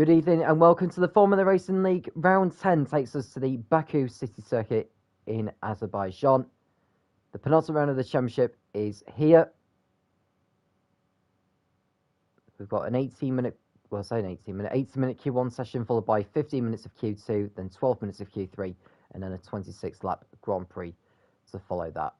Good evening and welcome to the Formula Racing League. Round 10 takes us to the Baku City Circuit in Azerbaijan. The penultimate round of the championship is here. We've got an 80-minute Q1 session followed by 15 minutes of Q2, then 12 minutes of Q3, and then a 26-lap Grand Prix to follow that.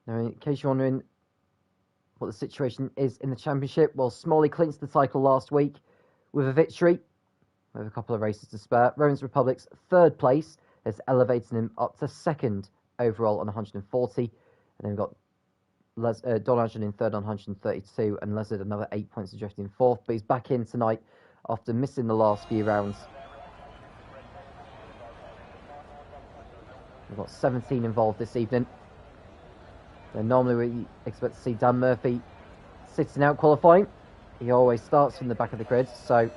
Now, in case you're wondering what the situation is in the championship, well, Smalley clinched the title last week with a victory, with a couple of races to spare. Romans Republic's third place has elevated him up to second overall on 140, and then we've got Donarjan in third on 132, and Lezard another 8 points adrift in fourth, but he's back in tonight after missing the last few rounds. We've got 17 involved this evening. And normally we expect to see Dan Murphy sitting out qualifying. He always starts from the back of the grid, so it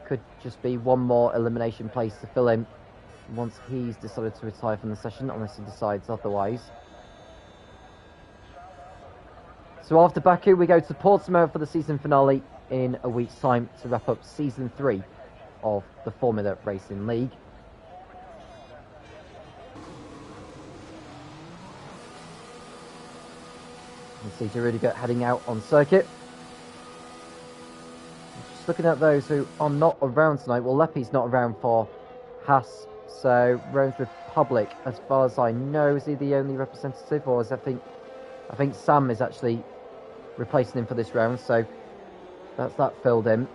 could just be one more elimination place to fill in once he's decided to retire from the session, unless he decides otherwise. So after Baku, we go to Portimao for the season finale in a week's time to wrap up season 3 of the Formula Racing League. You can see Rudiger heading out on circuit. Just looking at those who are not around tonight. Well, Leppi's not around for Haas, so Romans Republic, as far as I know, is he the only representative, or is I think Sam is actually replacing him for this round, so that's that filled in.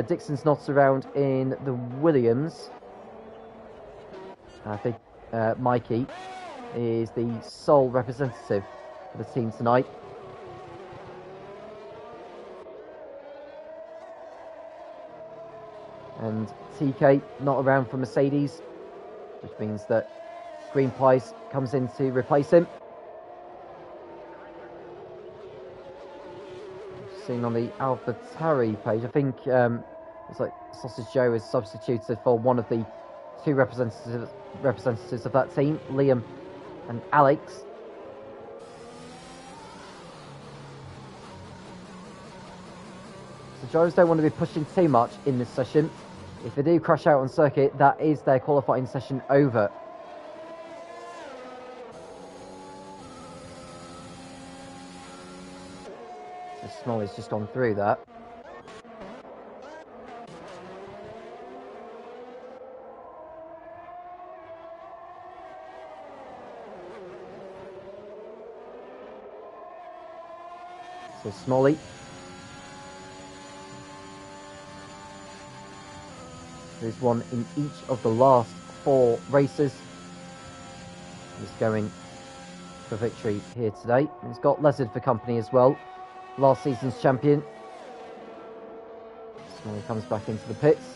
Dixon's not around in the Williams. I think Mikey is the sole representative for the team tonight. And TK not around for Mercedes, which means that Green Pies comes in to replace him. Seeing on the AlphaTauri page, I think it's like Sausage Joe is substituted for one of the two representatives of that team, Liam and Alex. The drivers don't want to be pushing too much in this session. If they do crash out on circuit, that is their qualifying session over. So Smalley's just gone through that. So Smalley. There's one in each of the last 4 races. He's going for victory here today. He's got Lezard for company as well, last season's champion. Smalley comes back into the pits.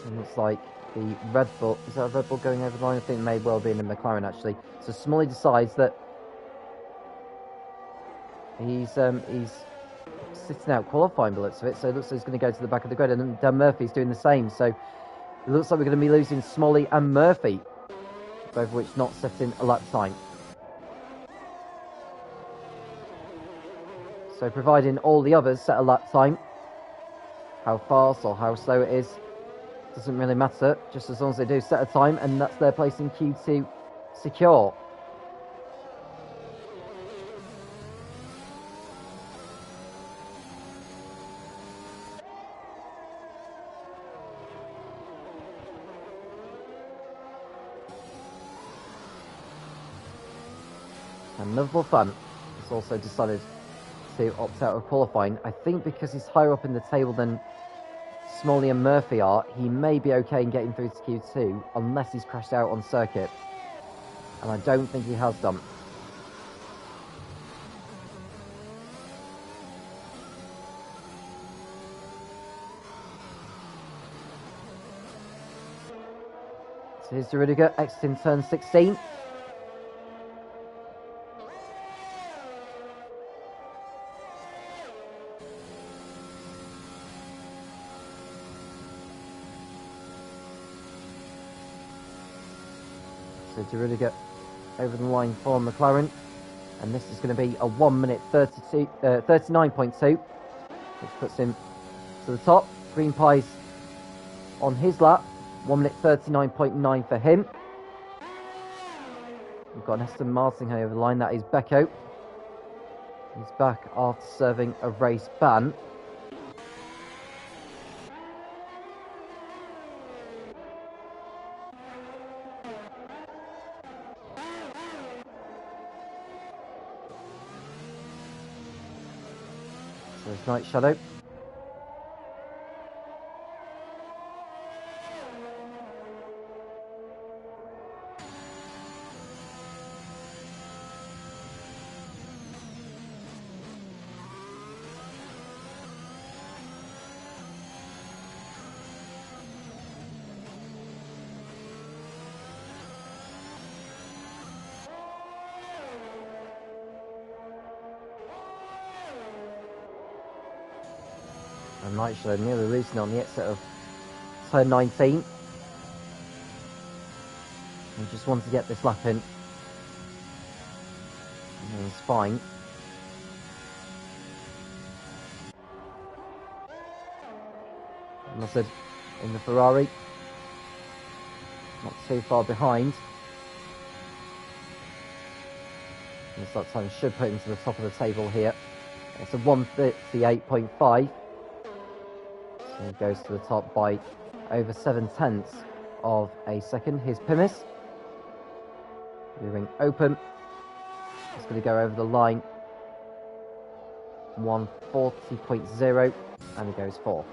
And looks like the Red Bull, is that a Red Bull going over the line? I think it may well be in the McLaren actually. So Smalley decides that he's sitting out qualifying by the looks of it, so it looks like he's going to go to the back of the grid, and Dan Murphy's doing the same, so it looks like we're going to be losing Smalley and Murphy, both of which not setting a lap time. So providing all the others set a lap time, how fast or how slow it is doesn't really matter, just as long as they do set a time, and that's their place in Q2 secure. And Liverpool Fun has also decided to opt out of qualifying. I think because he's higher up in the table than Smalley and Murphy are, he may be okay in getting through to Q2, unless he's crashed out on circuit. And I don't think he has done. So here's Rudiger exiting turn 16. So to really get over the line for McLaren, and this is going to be a 1 minute 39.2, which puts him to the top. Green Pie's on his lap, 1 minute 39.9 for him. We've got an Aston Martin over the line, that is Becco. He's back after serving a race ban. So there's Night Shadow. And Night Shadow nearly losing on the exit of turn 19. He just wants to get this lap in. And he's fine. And I said, in the Ferrari, not too far behind. And this lap time should put him to the top of the table here. It's a 1:38.5. So he goes to the top by over 7/10 of a second. Here's Pimis. Moving open. It's going to go over the line. 1:40.0, and he goes 4.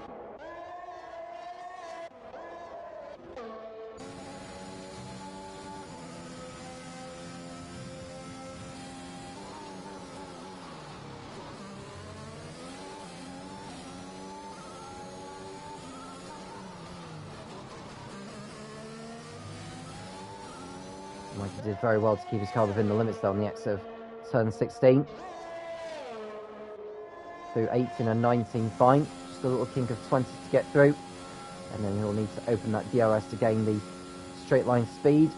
Mikey did very well to keep his car within the limits there on the exit of turn 16. Through 18 and 19 fine. Just a little kink of 20 to get through. And then he'll need to open that DRS to gain the straight line speed.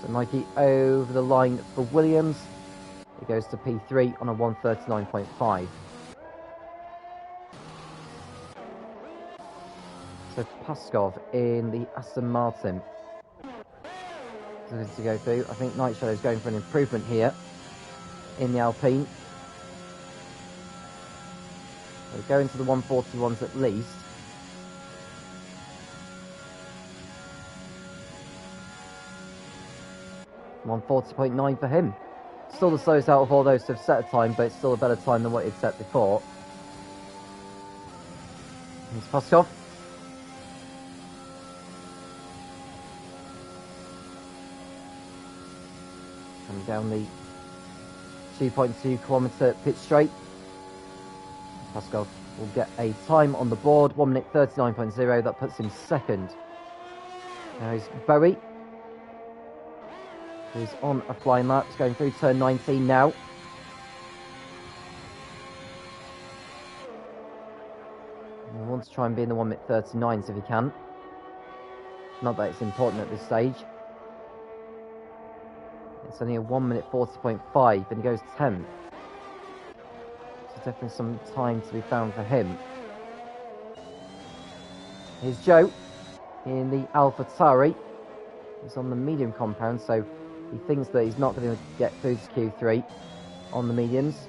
So Mikey over the line for Williams. It goes to P3 on a 1:39.5. So Paskov in the Aston Martin. So to go through. I think Night Shadow's going for an improvement here in the Alpine. We'll go into the 141s at least. .140.9 for him. Still the slowest out of all those to have set a time, but it's still a better time than what he'd set before. Here's Paskov. Coming down the 2.2 kilometre pit straight. Paskov will get a time on the board, 1 minute 39.0. That puts him second. Now he's Bowie, who's on a flying lap. He's going through turn 19 now. He wants to try and be in the 1 minute 39s if he can. Not that it's important at this stage. It's only a 1 minute 40.5, and he goes 10. So definitely some time to be found for him. Here's Joe in the AlphaTauri. He's on the medium compound, so he thinks that he's not going to get through to Q3 on the mediums.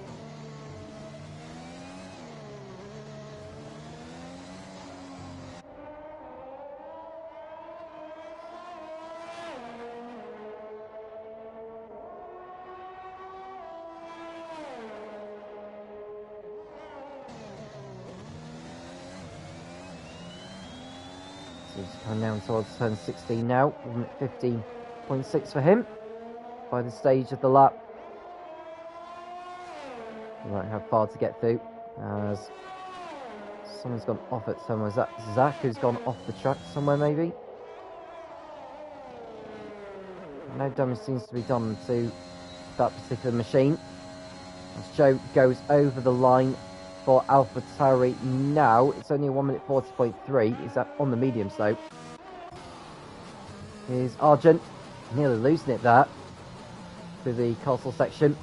So he's coming down towards turn 16 now, 15.6 for him by the stage of the lap. He won't have far to get through as someone's gone off at somewhere. Is that Zach who's gone off the track somewhere maybe? No damage seems to be done to that particular machine. As Joe goes over the line for AlphaTauri now. It's only a 1 minute 40.3. Is that on the mediums though? Here's Argent, nearly losing it there through the castle section.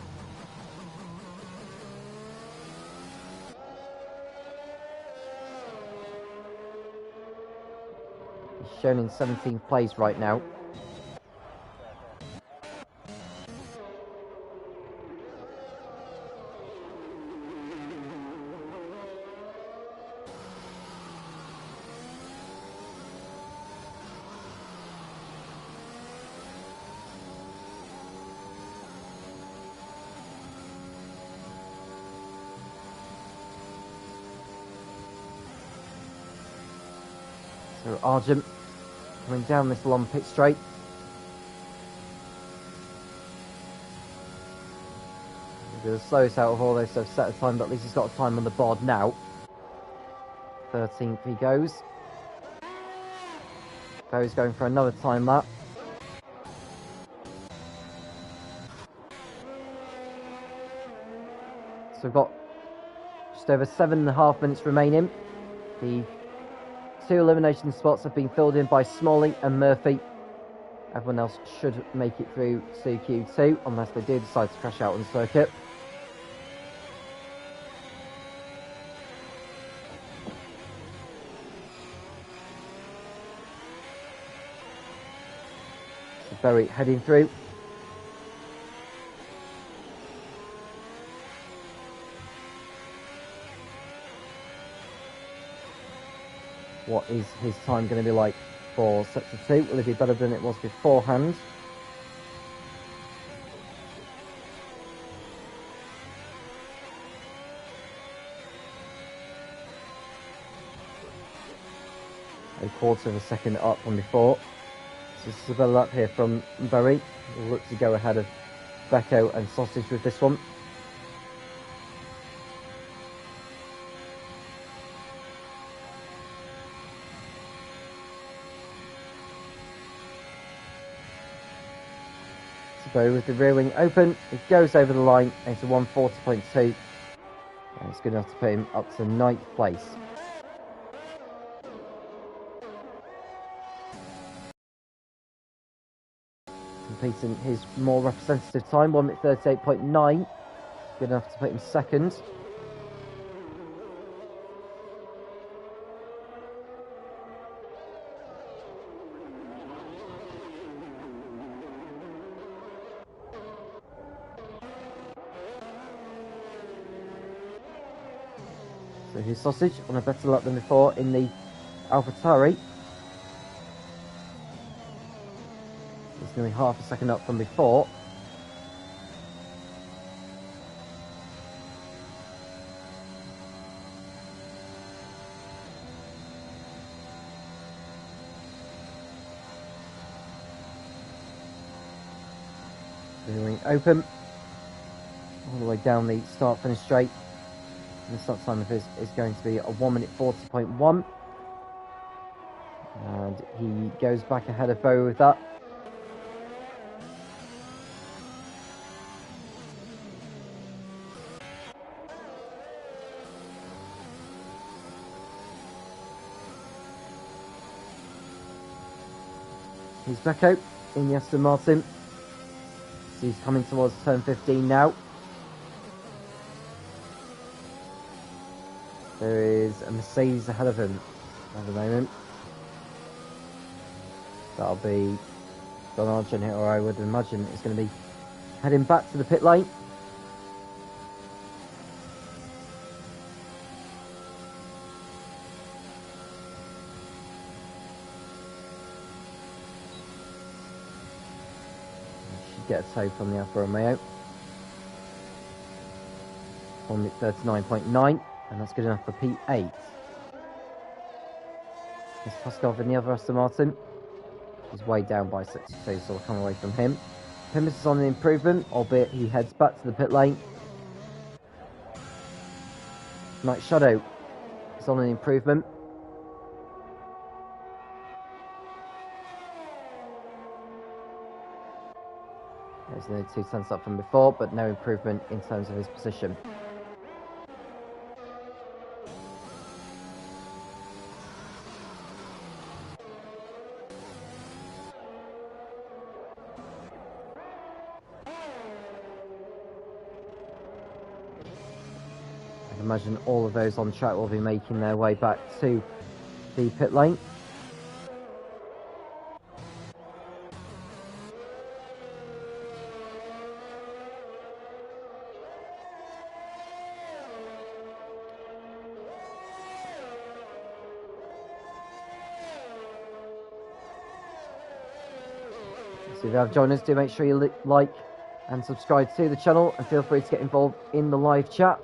He's shown in 17th place right now. So Argent coming down this long pit straight. The slowest out of all those have set a time, but at least he's got a time on the board now. 13th he goes. He's going for another time lap. So we've got just over 7.5 minutes remaining. The 2 elimination spots have been filled in by Smalley and Murphy. Everyone else should make it through CQ2 unless they do decide to crash out on the circuit. So Berry heading through. What is his time going to be like for Sector 2? Will it be better than it was beforehand? A quarter of a second up from before. So this is a better lap here from Berry. He'll look to go ahead of Becco and Sausage with this one. So with the rear wing open, it goes over the line into 140.2, and it's good enough to put him up to 9th place. Completing his more representative time, 1 minute 38.9, good enough to put him second. So here's Sausage on a better lap than before in the AlphaTauri. He's nearly half a second up from before. Wing open. All the way down the start-finish straight. And the start time of his is going to be a 1 minute 40.1. And he goes back ahead of Bowie with that. Here's Becco in the Aston Martin. So he's coming towards turn 15 now. There is a Mercedes ahead of him at the moment. That'll be Don Argent here, or I would imagine it's going to be heading back to the pit lane. Should get a tow from the Alfa Romeo. 1 minute 39.9. And that's good enough for P8. There's Paskov in the other Aston Martin. He's way down by 62, so we'll come away from him. Pimis is on an improvement, albeit he heads back to the pit lane. Night Shadow is on an improvement. There's nearly 2 tenths up from before, but no improvement in terms of his position. imagine all of those on track will be making their way back to the pit lane. So if you have joined us, do make sure you like and subscribe to the channel, and feel free to get involved in the live chat.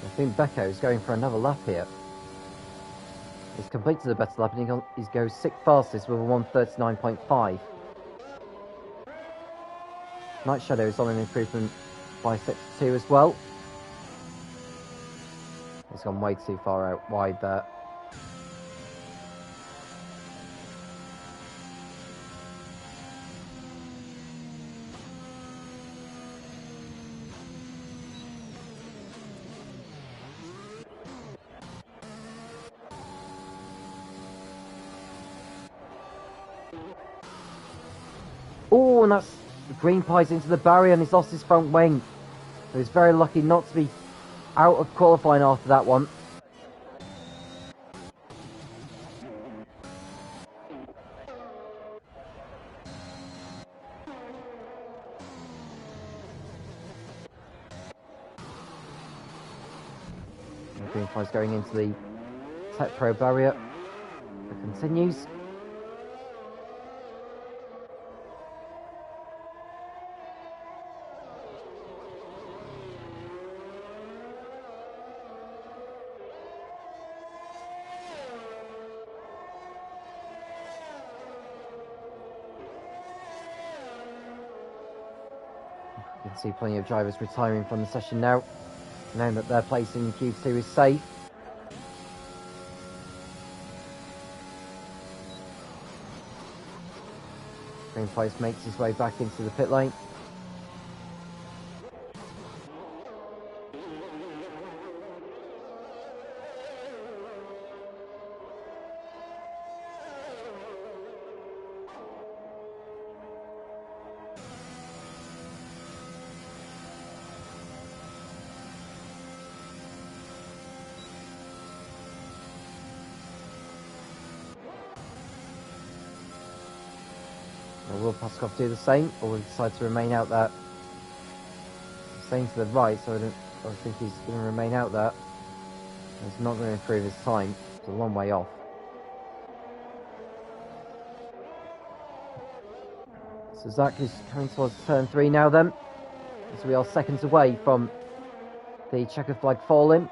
I think Becco is going for another lap here. He's completed a better lap and he goes 6th fastest with a 1:39.5. Night Shadow is on an improvement by sector 2 as well. He's gone way too far out wide there. Oh, and that's the green pies into the barrier and he's lost his front wing. So he's very lucky not to be out of qualifying after that one. And green pies going into the Tech Pro barrier. It continues. You can see plenty of drivers retiring from the session now, knowing that their place in Q2 is safe. Green Place makes his way back into the pit lane. Or will Paskov do the same, or will he decide to remain out there? He's staying to the right, so I think he's going to remain out there. He's not going to improve his time. It's a long way off. So Zach is coming towards turn 3 now then, as we are seconds away from the checker flag falling.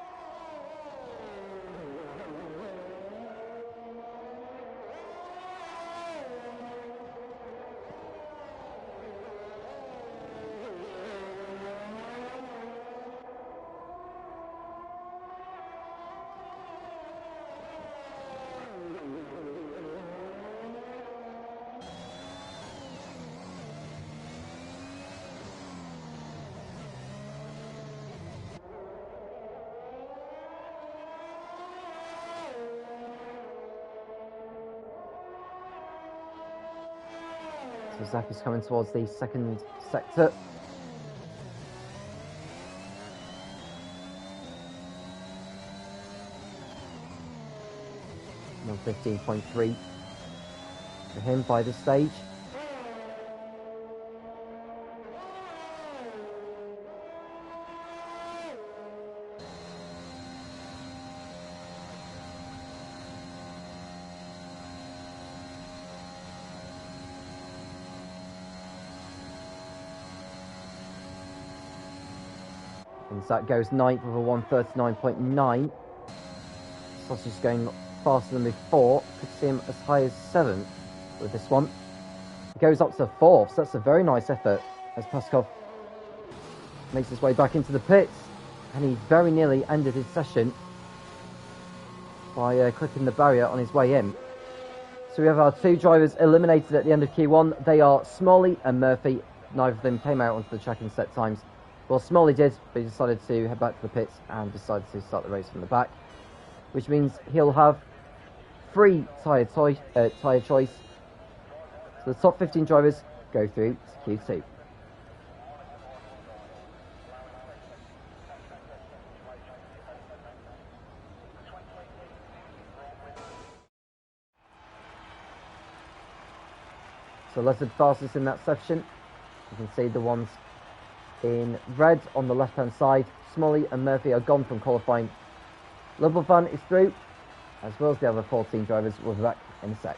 So Zach is coming towards the second sector. And 15.3 for him by this stage. And Zach goes 9th with a 1:39.9. Sausage is going faster than before. Could see him as high as 7th with this one. He goes up to 4th, so that's a very nice effort as Paskov makes his way back into the pits. And he very nearly ended his session by clipping the barrier on his way in. So we have our two drivers eliminated at the end of Q1. They are Smalley and Murphy. neither of them came out onto the track in set times. Well, Smalley did, but he decided to head back to the pits and decided to start the race from the back, which means he'll have free tyre choice. So the top 15 drivers go through to Q2. So let's fastest in that section. You can see the ones in red on the left-hand side. Smalley and Murphy are gone from qualifying. Lubbelvan is through, as well as the other 14 drivers. We'll be back in a sec.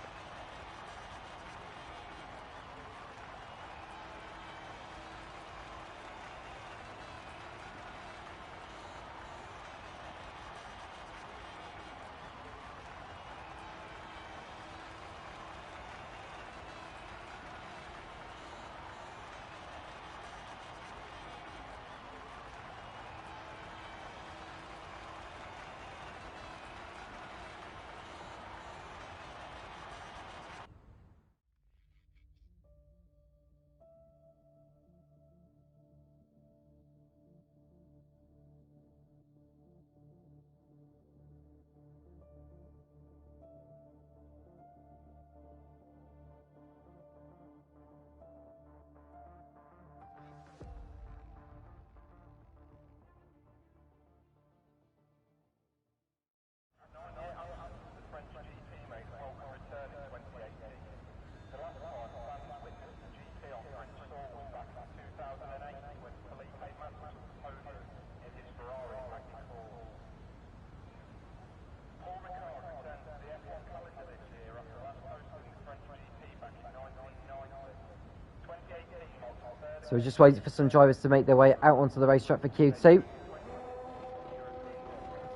So we're just waiting for some drivers to make their way out onto the racetrack for Q2. You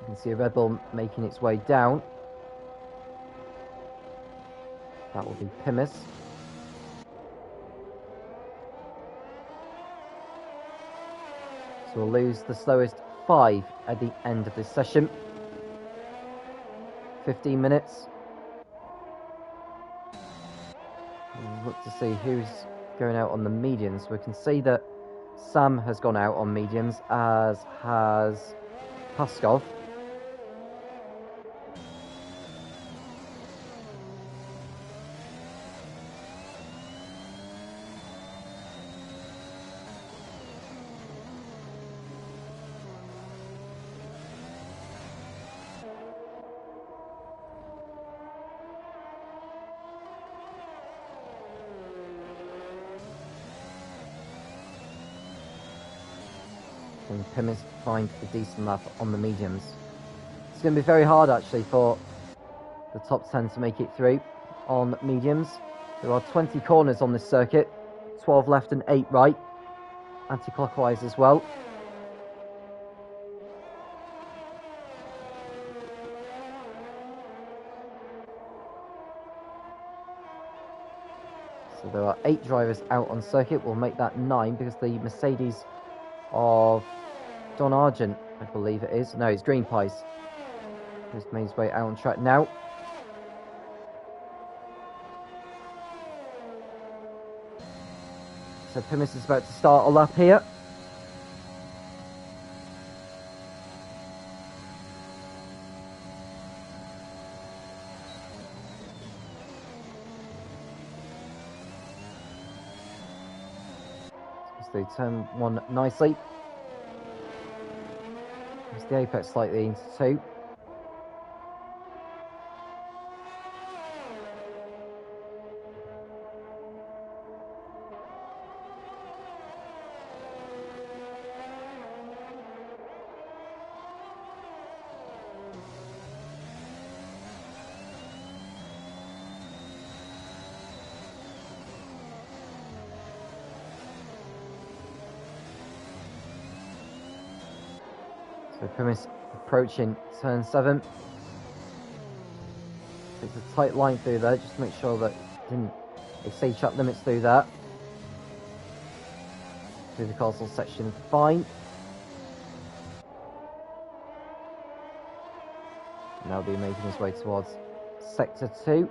can see a Red Bull making its way down. That will be Pimis. So we'll lose the slowest 5 at the end of this session. 15 minutes. We'll look to see who's going out on the mediums. We can see that Sam has gone out on mediums, as has Paskov. And Pimis find a decent lap on the mediums. It's going to be very hard actually for the top 10 to make it through on mediums. There are 20 corners on this circuit, 12 left and 8 right, anti-clockwise as well. So there are 8 drivers out on circuit. We'll make that 9 because the Mercedes of Don Argent, I believe it is. No, it's Green Pies. He's made his way out on track now. So Pimis is about to start a lap here. So they turn 1 nicely. It's the apex slightly into 2. So Pimis approaching turn 7. It's a tight line through there, just to make sure that it didn't exceed track limits through that. Through the castle section, fine. Now be making his way towards sector 2.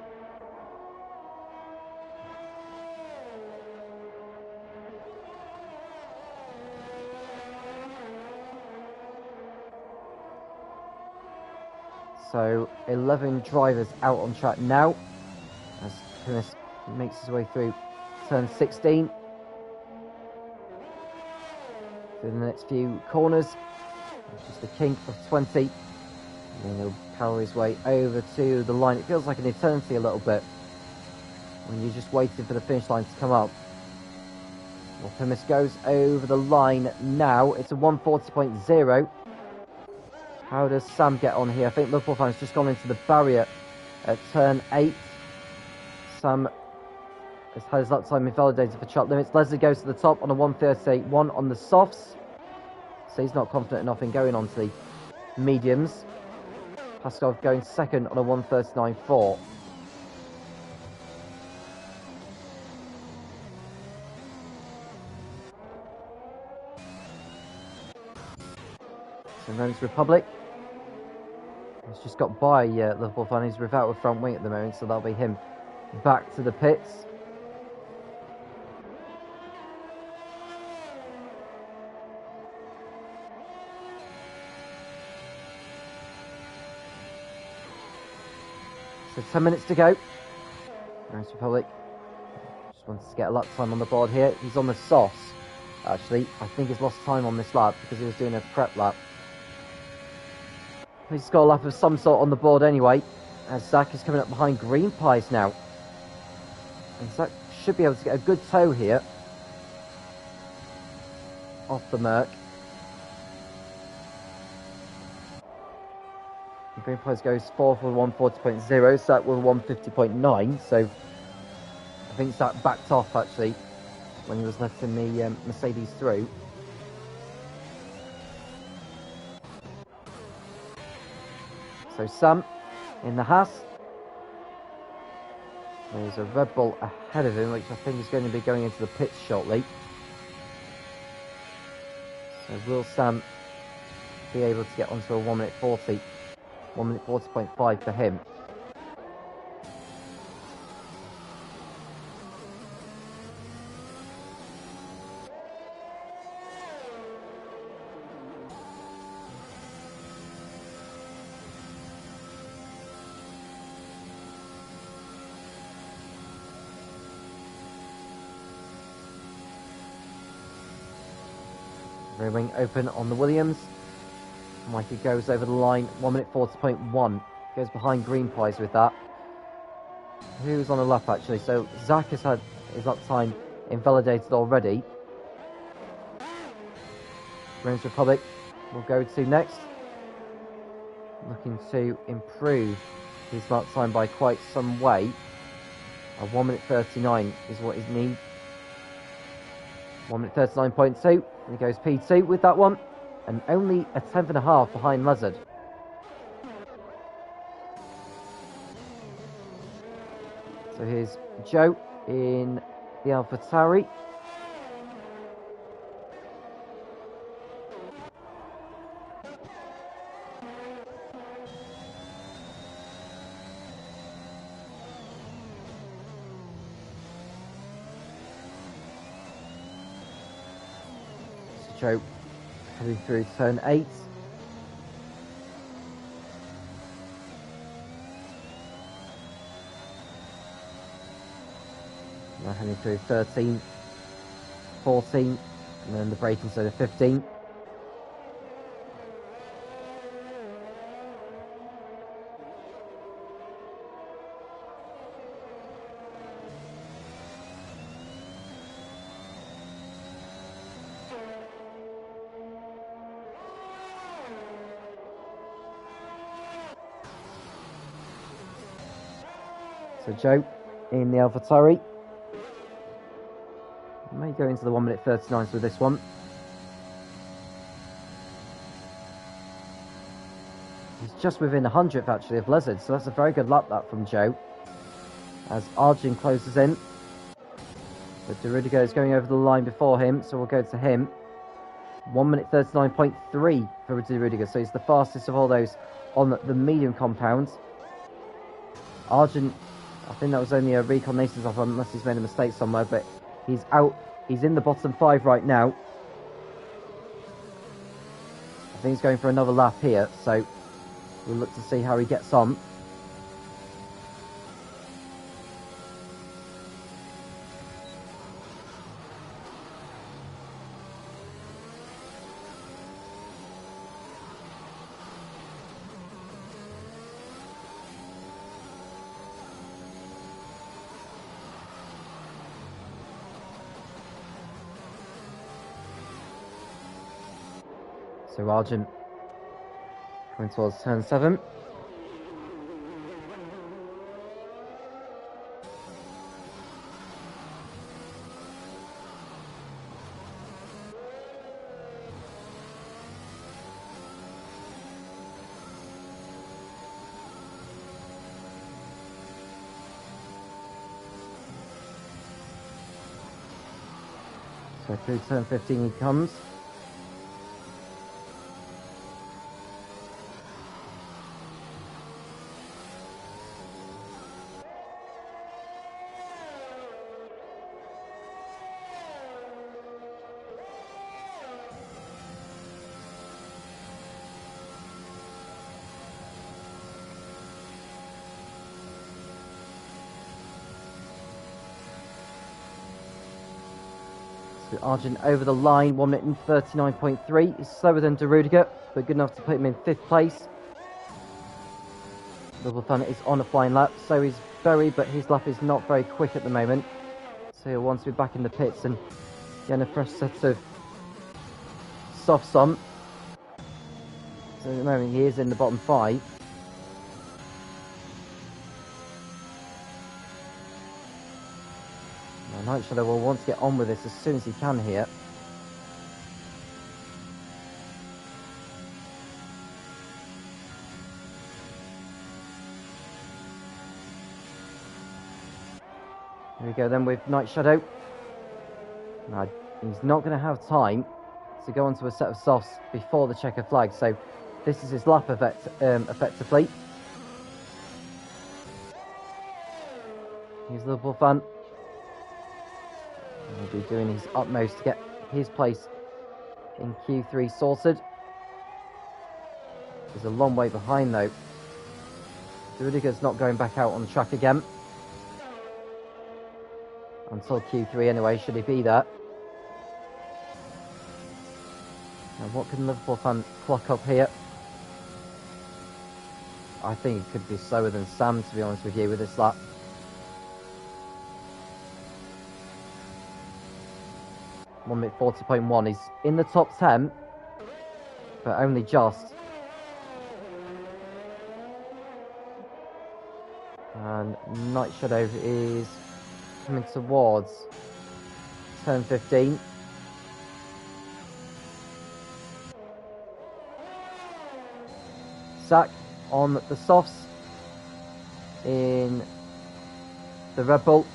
So 11 drivers out on track now as Primus makes his way through turn 16. Through the next few corners, just the kink of 20. And then he'll power his way over to the line. It feels like an eternity a little bit when you're just waiting for the finish line to come up. Well, Primus goes over the line now. It's a 140.0. How does Sam get on here? I think Liverpool fans just gone into the barrier at turn 8. Sam has had his lap time invalidated for track limits. Leslie goes to the top on a 138.1 on the softs. So he's not confident enough in going on to the mediums. Paskov going second on a 139.4. So Rose Republic. He's just got by Liverpool fan. He's without a front wing at the moment, so that'll be him back to the pits. So 10 minutes to go. Rose Republic just wants to get a lap time on the board here. He's on the softs. Actually, I think he's lost time on this lap because he was doing a prep lap. He's got a lap of some sort on the board anyway, as Zach is coming up behind Green Pies now. And Zach should be able to get a good tow here off the Merc. And Green Pies goes 4th with 140.0, Zach with 150.9, so I think Zach backed off actually when he was letting the Mercedes through. So Sam in the Haas. There's a Red Bull ahead of him, which I think is going to be going into the pits shortly. So will Sam be able to get onto a 1 minute 40? 1 minute 40.5 for him. Rear wing open on the Williams. Mikey goes over the line, 1 minute 40.1. Goes behind Green Pies with that. Who's on the lap actually? So Zach has had his lap time invalidated already. Rose Republic will go to next. Looking to improve his lap time by quite some way. A 1 minute 39 is what his need. 1 minute 39.2, and he goes P2 with that one, and only a 10th and a half behind Lizard. So here's Joe in the AlphaTauri. Joe heading through turn 8. Now heading through 13, 14, and then the braking zone of 15. So Joe in the AlphaTauri may go into the 1 minute 39s with this one. He's just within 100th actually of Lizard, so that's a very good lap that from Joe. As R10 closes in. But DeRudiger is going over the line before him, so we'll go to him. 1 minute 39.3 for DeRudiger, so he's the fastest of all those on the medium compound. R10, I think that was only a recon nations off unless he's made a mistake somewhere, but he's out. He's in the bottom 5 right now. I think he's going for another lap here, so We'll look to see how he gets on. So Argent coming towards turn 7. So through turn 15 he comes. So Argent over the line, 1 minute and 39.3. He's slower than De Rudiger, but good enough to put him in 5th place. Double Fun is on a flying lap, so is Berry, but his lap is not very quick at the moment. So he'll want to be back in the pits and get a fresh set of softs on. So at the moment he is in the bottom 5. Now Night Shadow will want to get on with this as soon as he can here. Here we go then with Night Shadow. Now, he's not going to have time to go onto a set of softs before the checker flag, so this is his lap effectively. Here's Liverpool Fan. He'll be doing his utmost to get his place in Q3 sorted. He's a long way behind though. Rudiger's not going back out on the track again. Until Q3 anyway, should he be there. Now what can Liverpool Fan clock up here? I think it could be slower than Sam, to be honest with you, with this lap. One minute 40.1. He's in the top 10, but only just. And Night Shadow is coming towards turn 15. Zach on the softs in the Red Bull.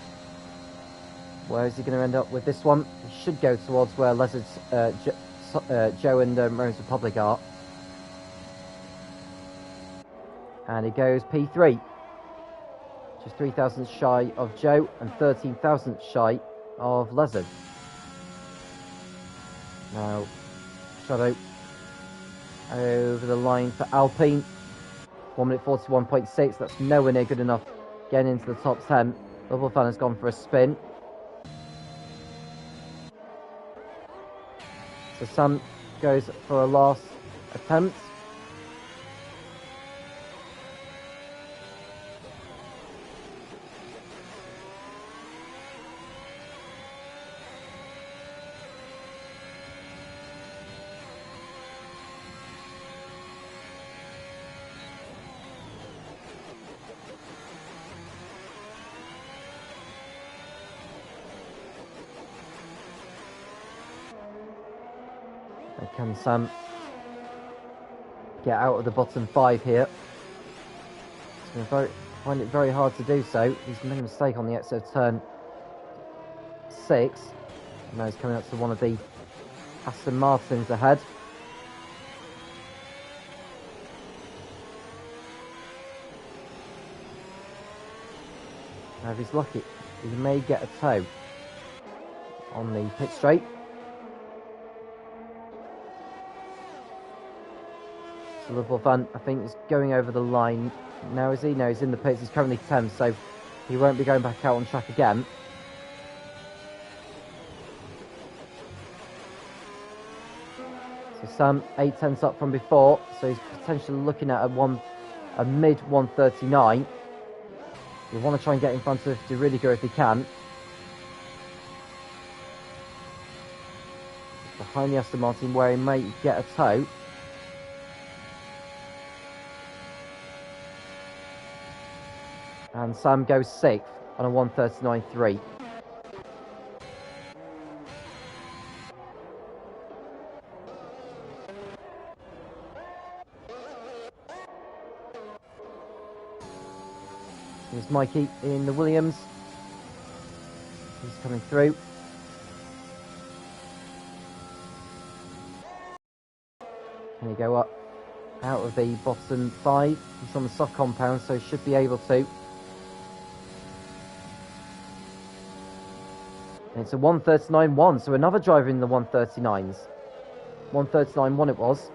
Where is he going to end up with this one? He should go towards where Lizard's Joe and Rose Republic are. And he goes P3. Just 3 thousandths shy of Joe and 13 thousandths shy of Lizard. Now, Shadow over the line for Alpine. 1 minute 41.6. That's nowhere near good enough getting into the top 10. Liverpool Fan has gone for a spin. So Sam goes for a last attempt. Can Sam get out of the bottom 5 here? He's going to find it very hard to do so. He's made a mistake on the exit of turn 6. And now he's coming up to one of the Aston Martins ahead. Now if he's lucky, he may get a toe on the pit straight. So Liverpool fan, I think, is going over the line now, is he? No, he's in the pits. He's currently 10th, so he won't be going back out on track again. So Sam, 8 tenths up from before, so he's potentially looking at a mid 139. We want to try and get in front of Rudiger if he can. Behind the Aston Martin where he may get a tow. And Sam goes 6th on a 139.3. Here's Mikey in the Williams. He's coming through. Can he go up out of the bottom 5? He's on the soft compound, so he should be able to. And it's a 139.1, so another driver in the 139s. 139.1 it was.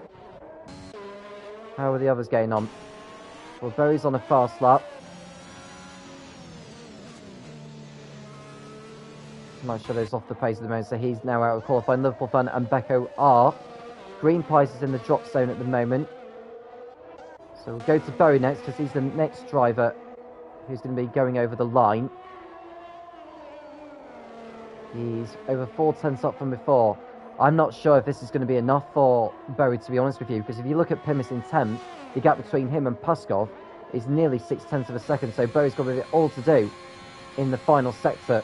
How are the others getting on? Well, Berry's on a fast lap. Nice shadows off the pace at the moment, so he's now out of qualifying. Liverpool fan and Becco are. Green Pice is in the drop zone at the moment. So we'll go to Berry next, because he's the next driver who's going to be going over the line. He's over 4 tenths up from before. I'm not sure if this is going to be enough for Berry, to be honest with you, because if you look at Pimis in 10th, the gap between him and Puskov is nearly 6 tenths of a second, so Berry's got it all to do in the final sector.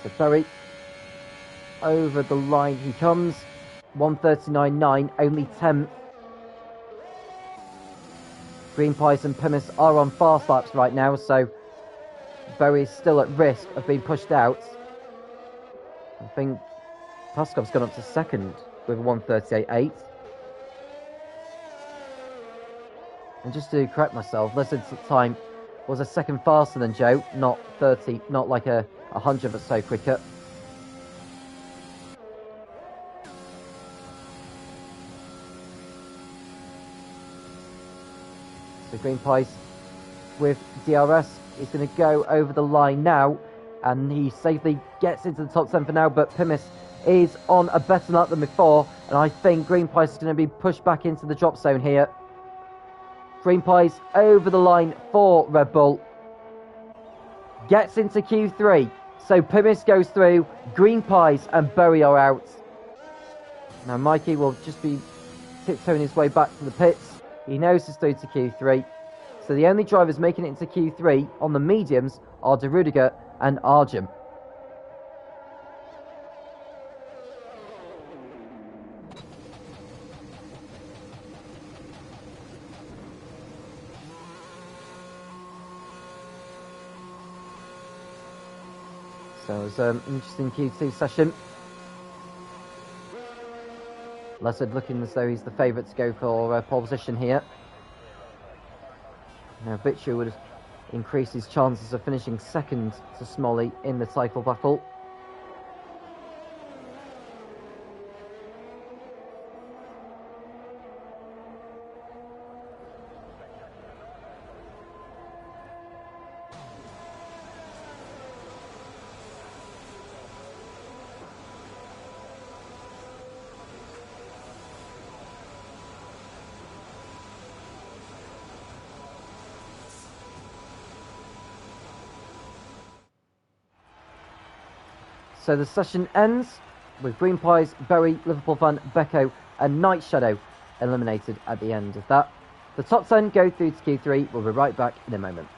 So Berry, over the line he comes, 139.9, only 10th. Green Pies and Pimis are on fast laps right now, so Berry is still at risk of being pushed out. I think Puskov's gone up to 2nd with 138.8. And just to correct myself, Lizard's time was a second faster than Joe, not 30, not like a 100th or so quicker. So Green Pies with DRS is going to go over the line now, and he safely gets into the top 10 for now, but Pimis is on a better lap than before, and I think Green Pies is going to be pushed back into the drop zone here. Green Pies over the line for Red Bull. Gets into Q3. So Pimis goes through, Green Pies and Berry are out. Now Mikey will just be tiptoeing his way back to the pits. He knows he's through to Q3. So the only drivers making it into Q3 on the mediums are De Rudiger and Arjun. So it was an interesting Q2 session. Lessard looking as though he's the favourite to go for pole position here. Now Bitcher would increase his chances of finishing 2nd to Smolly in the title battle. So the session ends with Green Pies, Berry, Liverpool Fun, Becco and Night Shadow eliminated at the end of that. The top 10 go through to Q3. We'll be right back in a moment.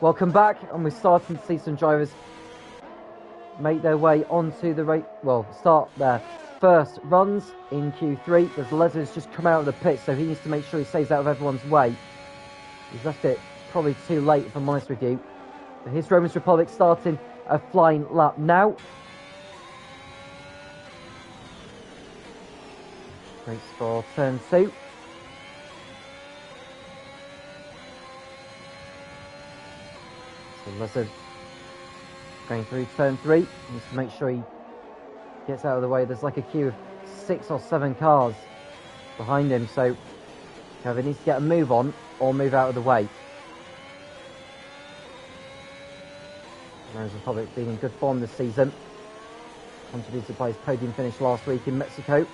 Welcome back, and we're starting to see some drivers make their way onto the race. Well, start their first runs in Q3. There's Lesnar's just come out of the pit, so he needs to make sure he stays out of everyone's way. He's left it probably too late, if I'm honest with you. But here's Romans Republic starting a flying lap now. Race for turn 2. So Lesnar going through turn 3. He needs to make sure he gets out of the way. There's like a queue of 6 or 7 cars behind him, so either needs to get a move on or move out of the way. Romans Republic being in good form this season, contributed by his podium finish last week in Mexico.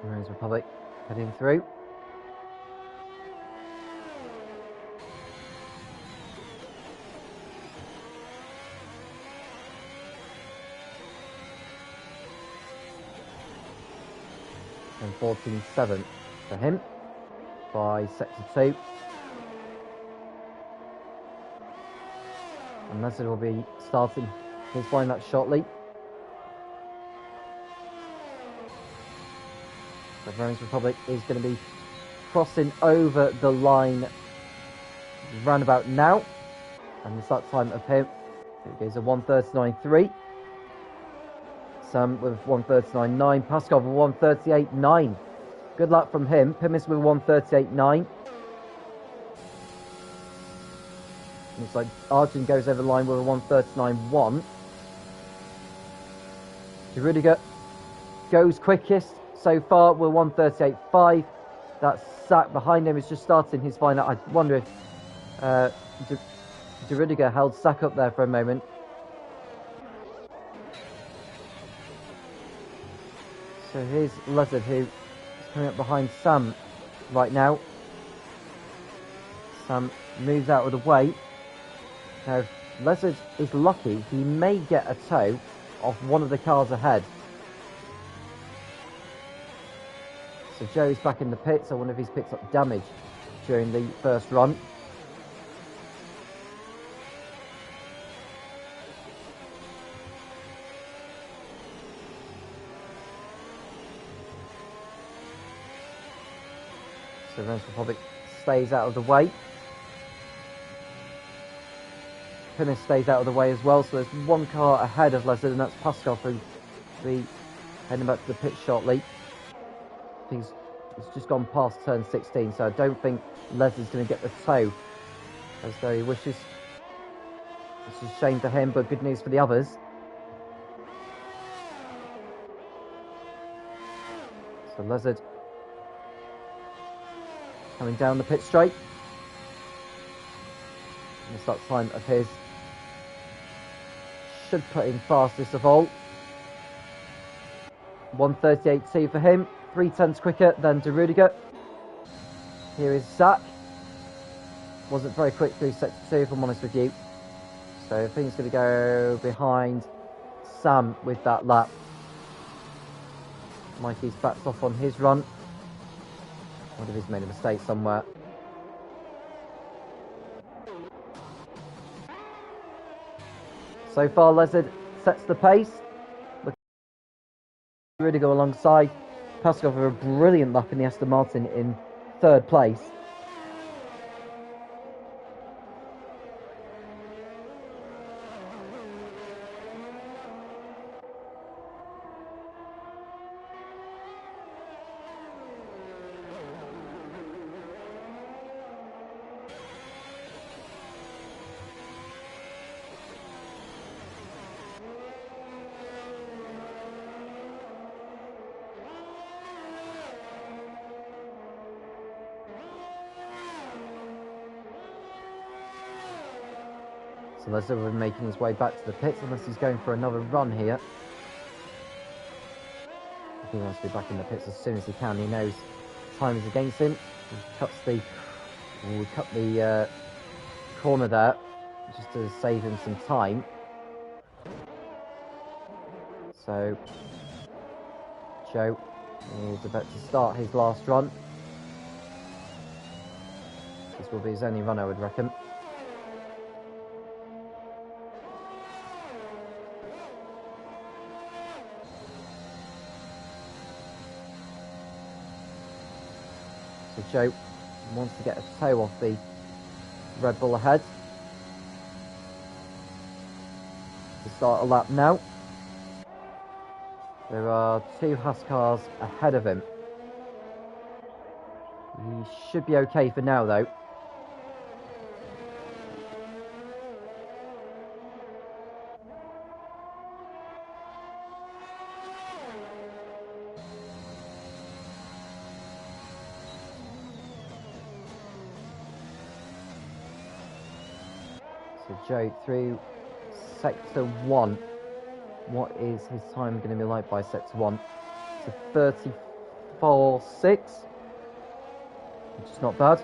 Romans Republic heading through. And 14.7 for him by sector 2. And Lesnar will be starting his line-up shortly. The Romans Republic is going to be crossing over the line roundabout now. And the start time of him, it goes a 1:39.3. Sam with 1:39.9. Paskov with 1:38.9. Good luck from him. Pimis with 1:38.9. Looks like R10 goes over the line with a 1:39.1. Rudiger goes quickest so far with 1:38.5. That Sack behind him is just starting his final. I wonder if Rudiger held Sack up there for a moment. So here's Lesnar, who is coming up behind Sam right now. Sam moves out of the way. Now, if Lesnar is lucky, he may get a tow off one of the cars ahead. So Joe's back in the pits. I wonder if he's picked up damage during the first run. So Romans Republic stays out of the way. Pimis stays out of the way as well, so there's one car ahead of Lesnar, and that's Paskov, who will be heading back to the pit shortly. He's just gone past turn 16, so I don't think Lesnar's going to get the tow as though he wishes. This is a shame for him, but good news for the others. So Lesnar coming down the pit straight. And the start time of his should put him fastest of all. 1:38.2 for him. 3/10 quicker than De Rudiger. Here is Zach. Wasn't very quick through sector 2, if I'm honest with you. So I think he's going to go behind Sam with that lap. Mikey's backed off on his run. I wonder if he's made a mistake somewhere. So far, Lesnar sets the pace. Look, Rudiger alongside. Paskov with a brilliant lap in the Aston Martin in 3rd place. So Lesnar will be making his way back to the pits, unless he's going for another run here. He wants to be back in the pits as soon as he can. He knows time is against him. He cut the corner there, just to save him some time. So, Joe is about to start his last run. This will be his only run, I would reckon. So Joe wants to get a toe off the Red Bull ahead. To start a lap now. There are 2 Haas cars ahead of him. He should be okay for now, though. So Joe through Sector 1. What is his time going to be like by Sector 1? It's a 34.6, which is not bad.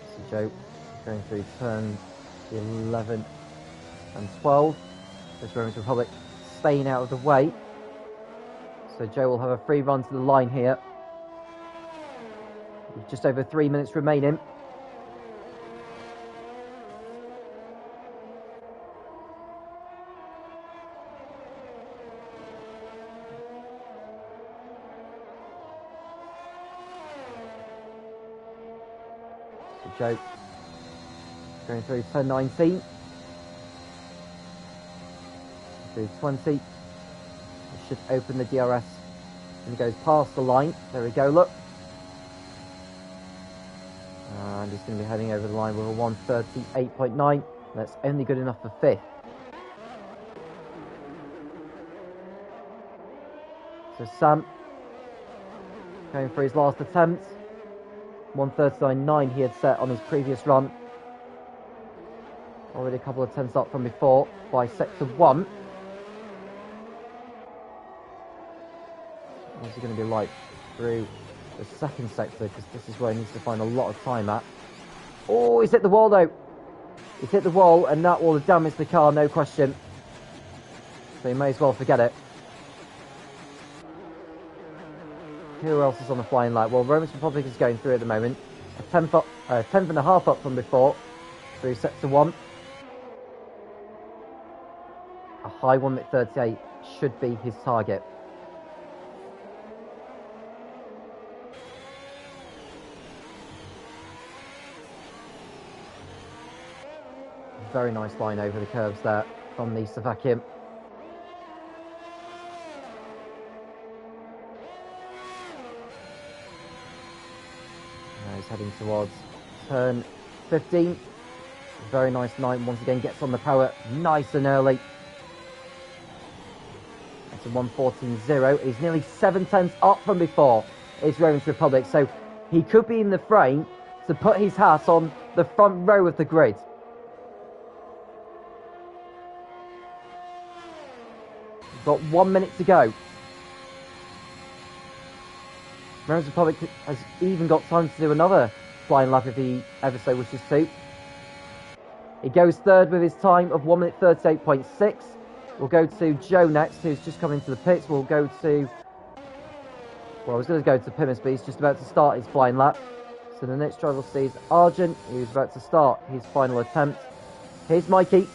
So Joe going through turns 11 and 12. This Roman Republic staying out of the way. So Joe will have a free run to the line here. With just over 3 minutes remaining. So Joe going through turn 19. Through 20. Should open the DRS and he goes past the line. There we go, look. And he's going to be heading over the line with a 1:38.9. That's only good enough for 5th. So Sam going for his last attempt. 1:39.9 he had set on his previous run. Already a couple of attempts up from before by Sector 1. What's he going to be like through the second sector, because this is where he needs to find a lot of time at. Oh, he's hit the wall though. He's hit the wall, and that will have damaged the car, no question. So you may as well forget it. Who else is on the flying light? Well, Roman Republic is going through at the moment. A tenth and a half up from before through Sector 1. A high 1:38 should be his target. Very nice line over the curves there from the Slovakian. Now he's heading towards turn 15. Very nice line, once again gets on the power nice and early. That's a 1:14.0. He's nearly 7 tenths up from before. It's Roman Republic, so he could be in the frame to put his hat on the front row of the grid. Got 1 minute to go. Roman Republic has even got time to do another flying lap if he ever so wishes to. He goes third with his time of 1:38.6. We'll go to Joe next, who's just come into the pits. We'll go to... Well, I was going to go to Pimmins, but he's just about to start his flying lap. So the next driver we'll see is R10, who's about to start his final attempt. Here's Mikey.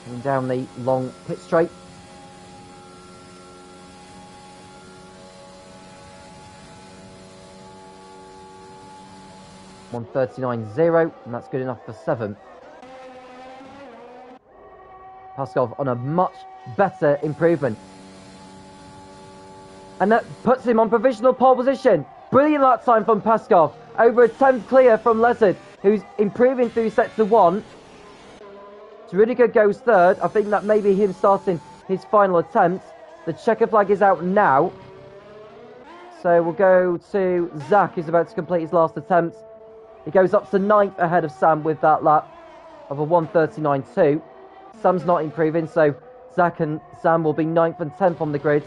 Coming down the long pit straight. .1:39.0, and that's good enough for 7th. Paskov on a much better improvement. And that puts him on provisional pole position. Brilliant lap time from Paskov. Over a 10th clear from Lezard, who's improving through Sector 1. Rudiger goes third. I think that may be him starting his final attempt. The checker flag is out now. So we'll go to Zach, who's about to complete his last attempt. He goes up to 9th ahead of Sam with that lap of a 1:39.2. Sam's not improving, so Zach and Sam will be 9th and 10th on the grid.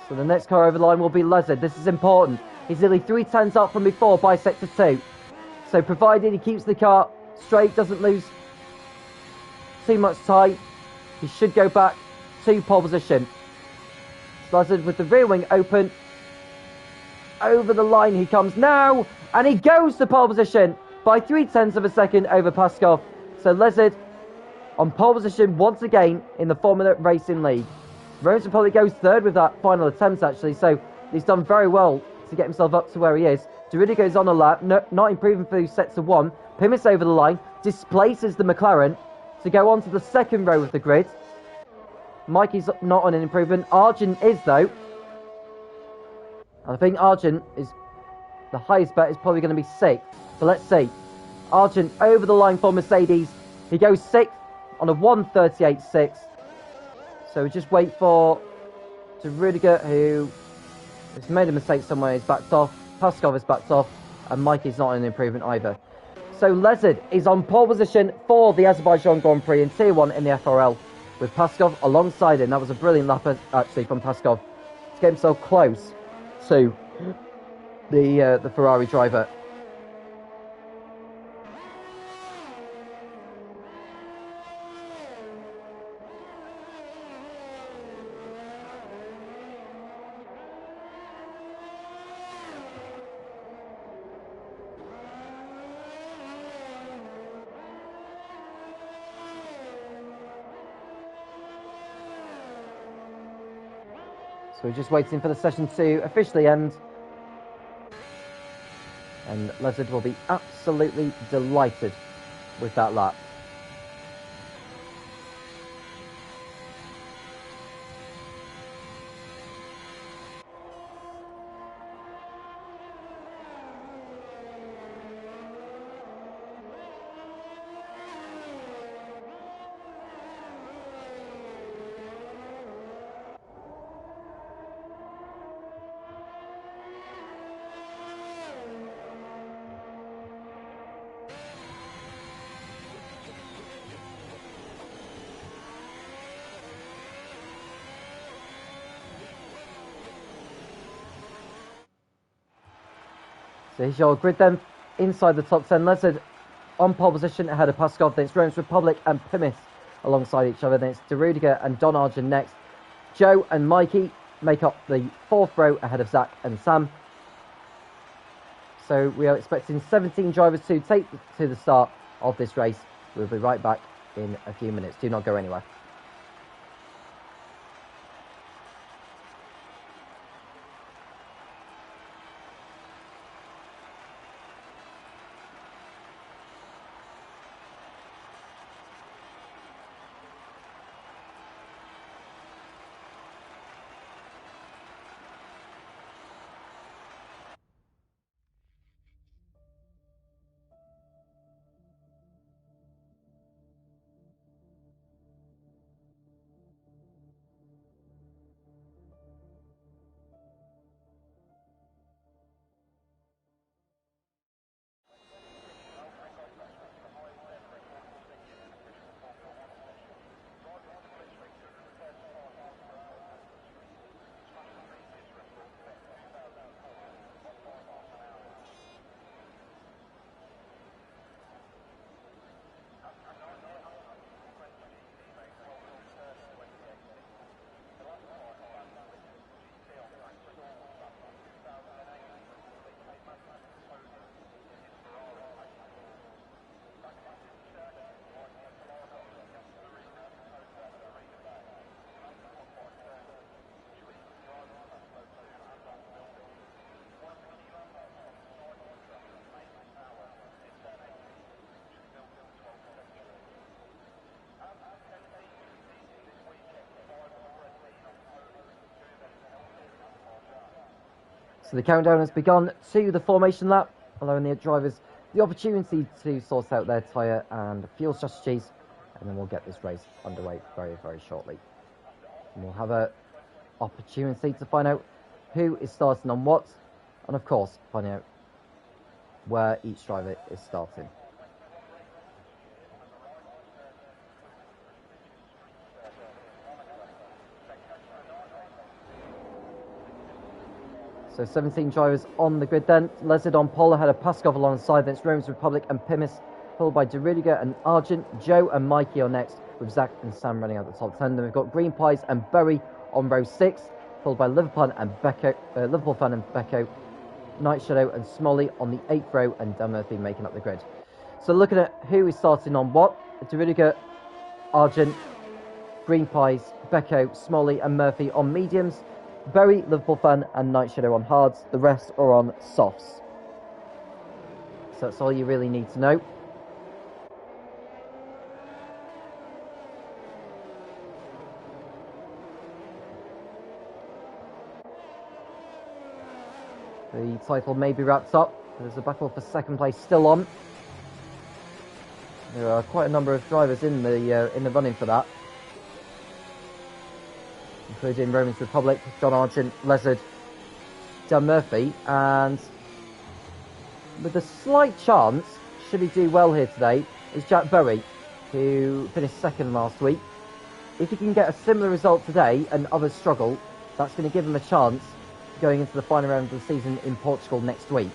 So the next car over the line will be Lezard. This is important. He's nearly 3/10 up from before by sector 2. So provided he keeps the car straight, doesn't lose too much time, he should go back to pole position. Lezard with the rear wing open. Over the line he comes now, and he goes to pole position by 0.3 of a second over Paskov. So Lezard on pole position once again in the Formula Racing League. Romans Republic goes third with that final attempt, actually, so he's done very well to get himself up to where he is. Derrida goes on a lap, not improving through sets of 1. Pimis over the line, displaces the McLaren to go on to the second row of the grid. Mikey's not on an improvement. Argent is, though. I think Argent is the highest bet, is probably going to be 6th. But let's see. Argent over the line for Mercedes. He goes 6th on a 1:38.6. So we just wait for Rudiger, who has made a mistake somewhere. He's backed off. Paskov is backed off. And Mikey's not in an improvement either. So Lezard is on pole position for the Azerbaijan Grand Prix in Tier 1 in the FRL, with Paskov alongside him. That was a brilliant lap, actually, from Paskov to get himself close to the Ferrari driver. So we're just waiting for the session to officially end. And Lezard will be absolutely delighted with that lap. So here's your grid then, inside the top 10. Lezard on pole position ahead of Paskov. Then it's Romans Republic and Pimis alongside each other. Then it's De Rudiger and Don Argent next. Joe and Mikey make up the 4th row ahead of Zach and Sam. So we are expecting 17 drivers to take to the start of this race. We'll be right back in a few minutes. Do not go anywhere. So the countdown has begun to the formation lap, allowing the drivers the opportunity to sort out their tyre and fuel strategies, and then we'll get this race underway very, very shortly. And we'll have an opportunity to find out who is starting on what, and of course finding out where each driver is starting. So 17 drivers on the grid then. Lezard on pole ahead of Paskov alongside. Then it's Romans Republic and Pimis, followed by De Rudiger and Argent. Joe and Mikey are next, with Zach and Sam running out the top 10. Then we've got Green Pies and Berry on row 6, followed by Liverpool and Fan and Becco, Night Shadow and Smolly on the 8th row, and Dan Murphy making up the grid. So looking at who is starting on what, De Rudiger, Argent, Green Pies, Becco, Smolly and Murphy on mediums, Berry, Liverpool Fan and Night Shadow on hards. The rest are on softs. So that's all you really need to know. The title may be wrapped up. There's a battle for second place still on. There are quite a number of drivers in the running for that, including Romans Republic, John Argent, Lezard, Dan Murphy, and with a slight chance, should he do well here today, is Jack Berry, who finished second last week. If he can get a similar result today and others struggle, that's going to give him a chance going into the final round of the season in Portugal next week.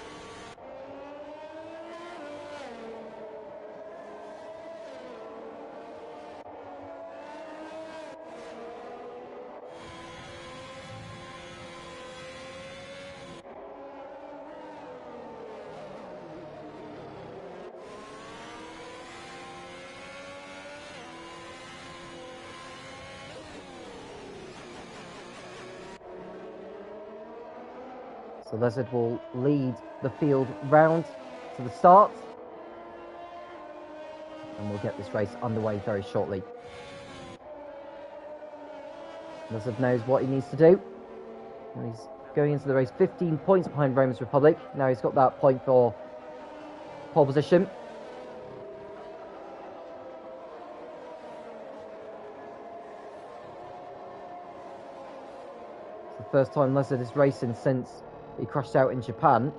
So Lezard will lead the field round to the start, and we'll get this race underway very shortly. Lezard knows what he needs to do. And he's going into the race 15 points behind Romans Republic. Now he's got that point for pole position. It's the first time Lezard is racing since he crashed out in Japan.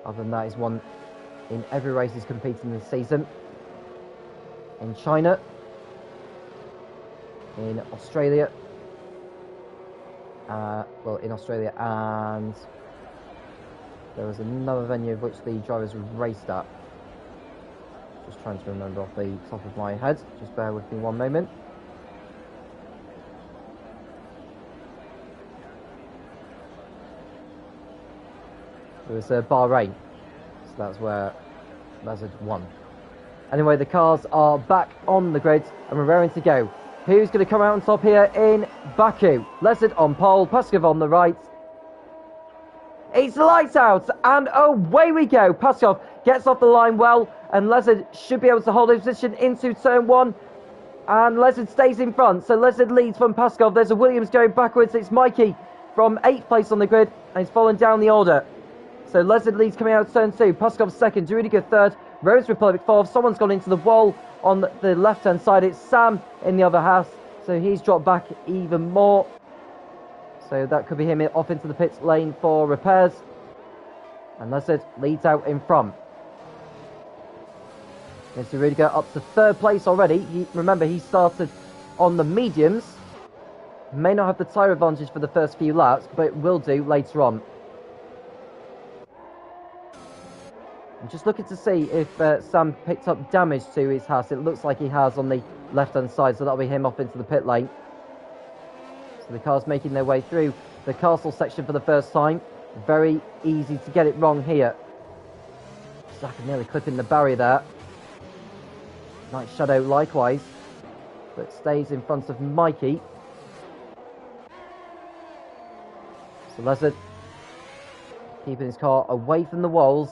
Other than that, he's won in every race he's competed in this season. In China, in Australia, in Australia, and there was another venue which the drivers raced at. Just trying to remember off the top of my head. Just bear with me one moment. It was Bahrain, so that's where Lezard won. Anyway, the cars are back on the grid and we're raring to go. Who's going to come out on top here in Baku? Lezard on pole, Paskov on the right. It's lights out and away we go. Paskov gets off the line well and Lezard should be able to hold his position into turn 1. And Lezard stays in front, so Lezard leads from Paskov. There's a Williams going backwards. It's Mikey from 8th place on the grid and he's fallen down the order. So Lezard leads coming out of turn 2. Paskov second, De Rudiger third, Romans Republic fourth. Someone's gone into the wall on the left-hand side. It's Sam in the other half, so he's dropped back even more. So that could be him off into the pits lane for repairs. And Lezard leads out in front. There's De Rudiger up to third place already. Remember, he started on the mediums. May not have the tyre advantage for the first few laps, but will do later on. I'm just looking to see if Sam picked up damage to his house. It looks like he has on the left-hand side, so that'll be him off into the pit lane. So the car's making their way through the castle section for the first time. Very easy to get it wrong here. Zach nearly clipping the barrier there. Night Shadow likewise, but stays in front of Mikey. So Lezard keeping his car away from the walls.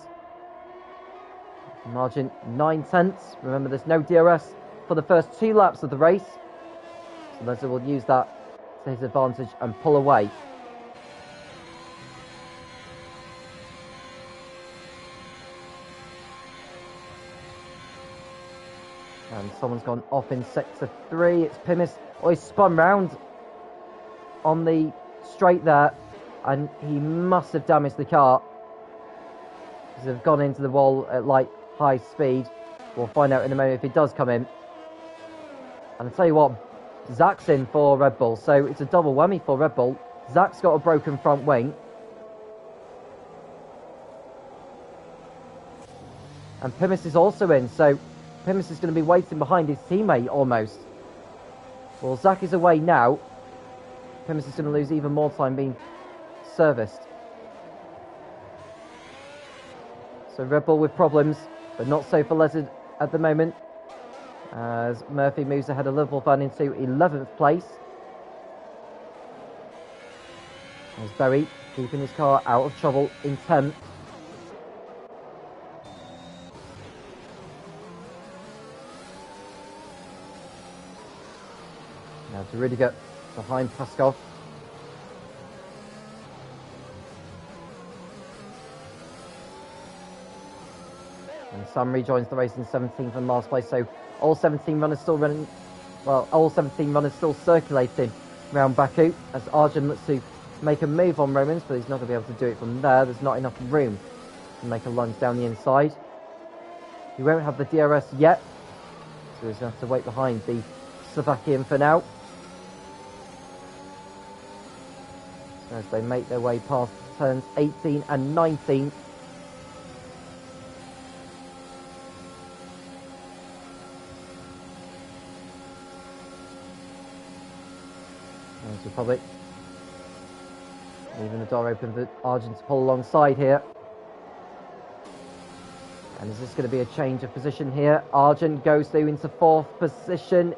Margin 9/10. Remember, there's no DRS for the first 2 laps of the race. So Lezard will use that to his advantage and pull away. And someone's gone off in sector 3. It's Pimis. Oh, he's spun round on the straight there. And he must have damaged the car. Because they've gone into the wall at like high speed. We'll find out in a moment if he does come in. And I'll tell you what, Zach's in for Red Bull. So it's a double whammy for Red Bull. Zach's got a broken front wing. And Pimis is also in. So Pimis is going to be waiting behind his teammate almost. Well, Zach is away now. Pimis is going to lose even more time being serviced. So Red Bull with problems, but not so for Lezard at the moment. As Murphy moves ahead of Liverpool fan into 11th place. There's Berry keeping his car out of trouble in 10th. Now to Rudiger behind Paskov. And Sam rejoins the race in 17th and last place. So all 17 runners still running. Well, all 17 runners still circulating around Baku as Arjun looks to make a move on Romans, but he's not going to be able to do it from there. There's not enough room to make a lunge down the inside. He won't have the DRS yet, so he's going to have to wait behind the Slovakian for now. So as they make their way past turns 18 and 19. Republic. Leaving the door open for Arjun to pull alongside here. And is this going to be a change of position here? Arjun goes through into 4th position.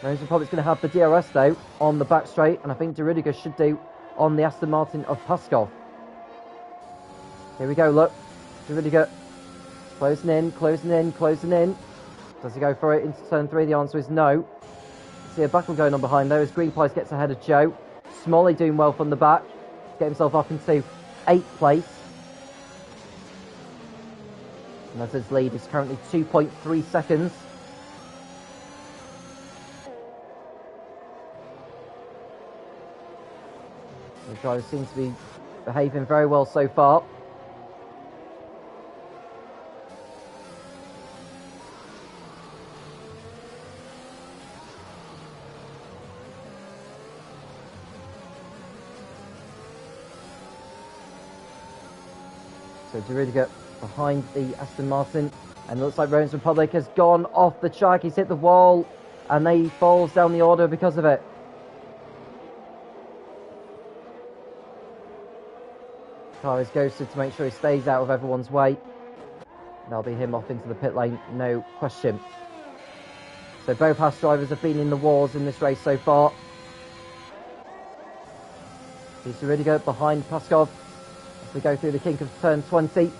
Rose Republic's going to have the DRS though on the back straight, and I think De Rudiger should do on the Aston Martin of Paskov. Here we go, look. De Rudiger closing in, closing in, closing in. Does he go for it into turn 3? The answer is no. See a battle going on behind there as Green Price gets ahead of Joe. Smalley doing well from the back. Get himself up into 8th place. And as his lead is currently 2.3 seconds. The driver seems to be behaving very well so far. So De Rudiger behind the Aston Martin, and it looks like Rose Republic has gone off the track. He's hit the wall, and he falls down the order because of it. Car is ghosted to make sure he stays out of everyone's way. That'll be him off into the pit lane, no question. So both Haas drivers have been in the wars in this race so far. Here's De Rudiger behind Paskov. As we go through the kink of turn 20.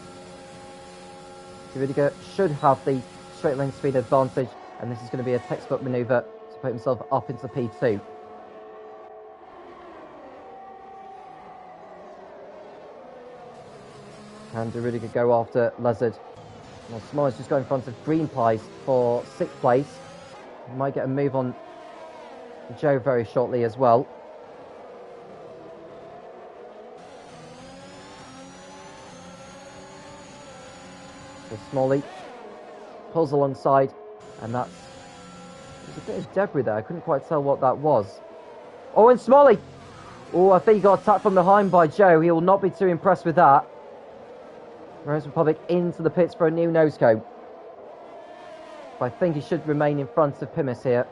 De Rudiger should have the straight lane speed advantage, and this is going to be a textbook manoeuvre to put himself up into P2. And De Rudiger go after Lezard. Well, Smoller's just going in front of Green Pies for 6th place. He might get a move on Joe very shortly as well. So Smalley pulls alongside, and there's a bit of debris there. I couldn't quite tell what that was. Oh, and Smalley! Oh, I think he got attacked from behind by Joe. He will not be too impressed with that. Rose Republic into the pits for a new nose cone. But I think he should remain in front of Pimis here.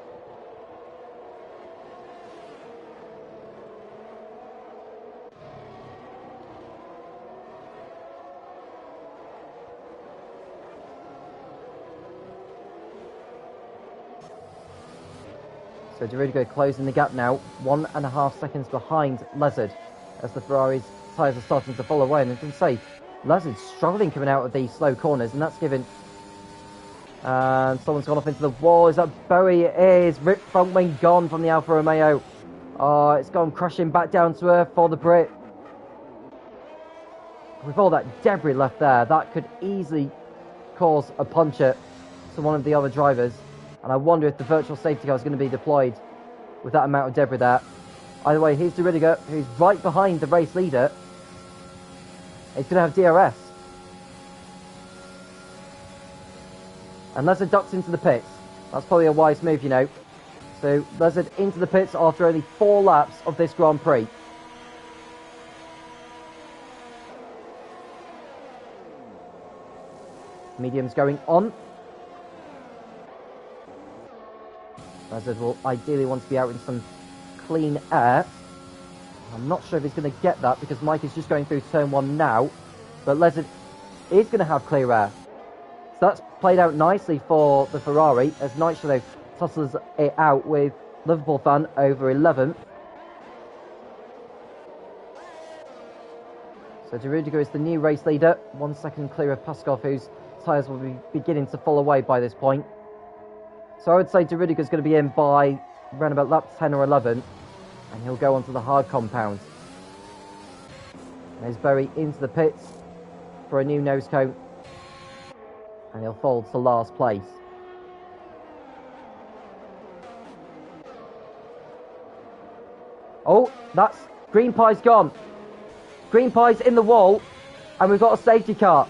So De Rudiger closing the gap now, 1.5 seconds behind Lezard as the Ferrari's tyres are starting to fall away. And I can say, Lezard's struggling coming out of these slow corners, and that's given... And someone's gone off into the wall. Is that Bowie? It is. Ripped front wing gone from the Alfa Romeo. Oh, it's gone crashing back down to earth for the Brit. With all that debris left there, that could easily cause a puncture to one of the other drivers, and I wonder if the virtual safety car is going to be deployed with that amount of debris there. Either way, here's de Riddiger, who's right behind the race leader. He's going to have DRS. And Lezard ducks into the pits. That's probably a wise move, you know. So Lezard into the pits after only 4 laps of this Grand Prix. Medium's going on. Lezard will ideally want to be out in some clean air. I'm not sure if he's going to get that because Mike is just going through turn 1 now. But Lezard is going to have clear air. So that's played out nicely for the Ferrari as Nitro tussles it out with Liverpool fan over 11th. So de Riddiger is the new race leader, 1 second clear of Paskov, whose tyres will be beginning to fall away by this point. So I would say de Riddiger is going to be in by around about lap 10 or 11, and he'll go onto the hard compound. There's Berry into the pits for a new nose cone, and he'll fall to last place. Oh, that's green pie's gone. Green pie's in the wall, and we've got a safety car.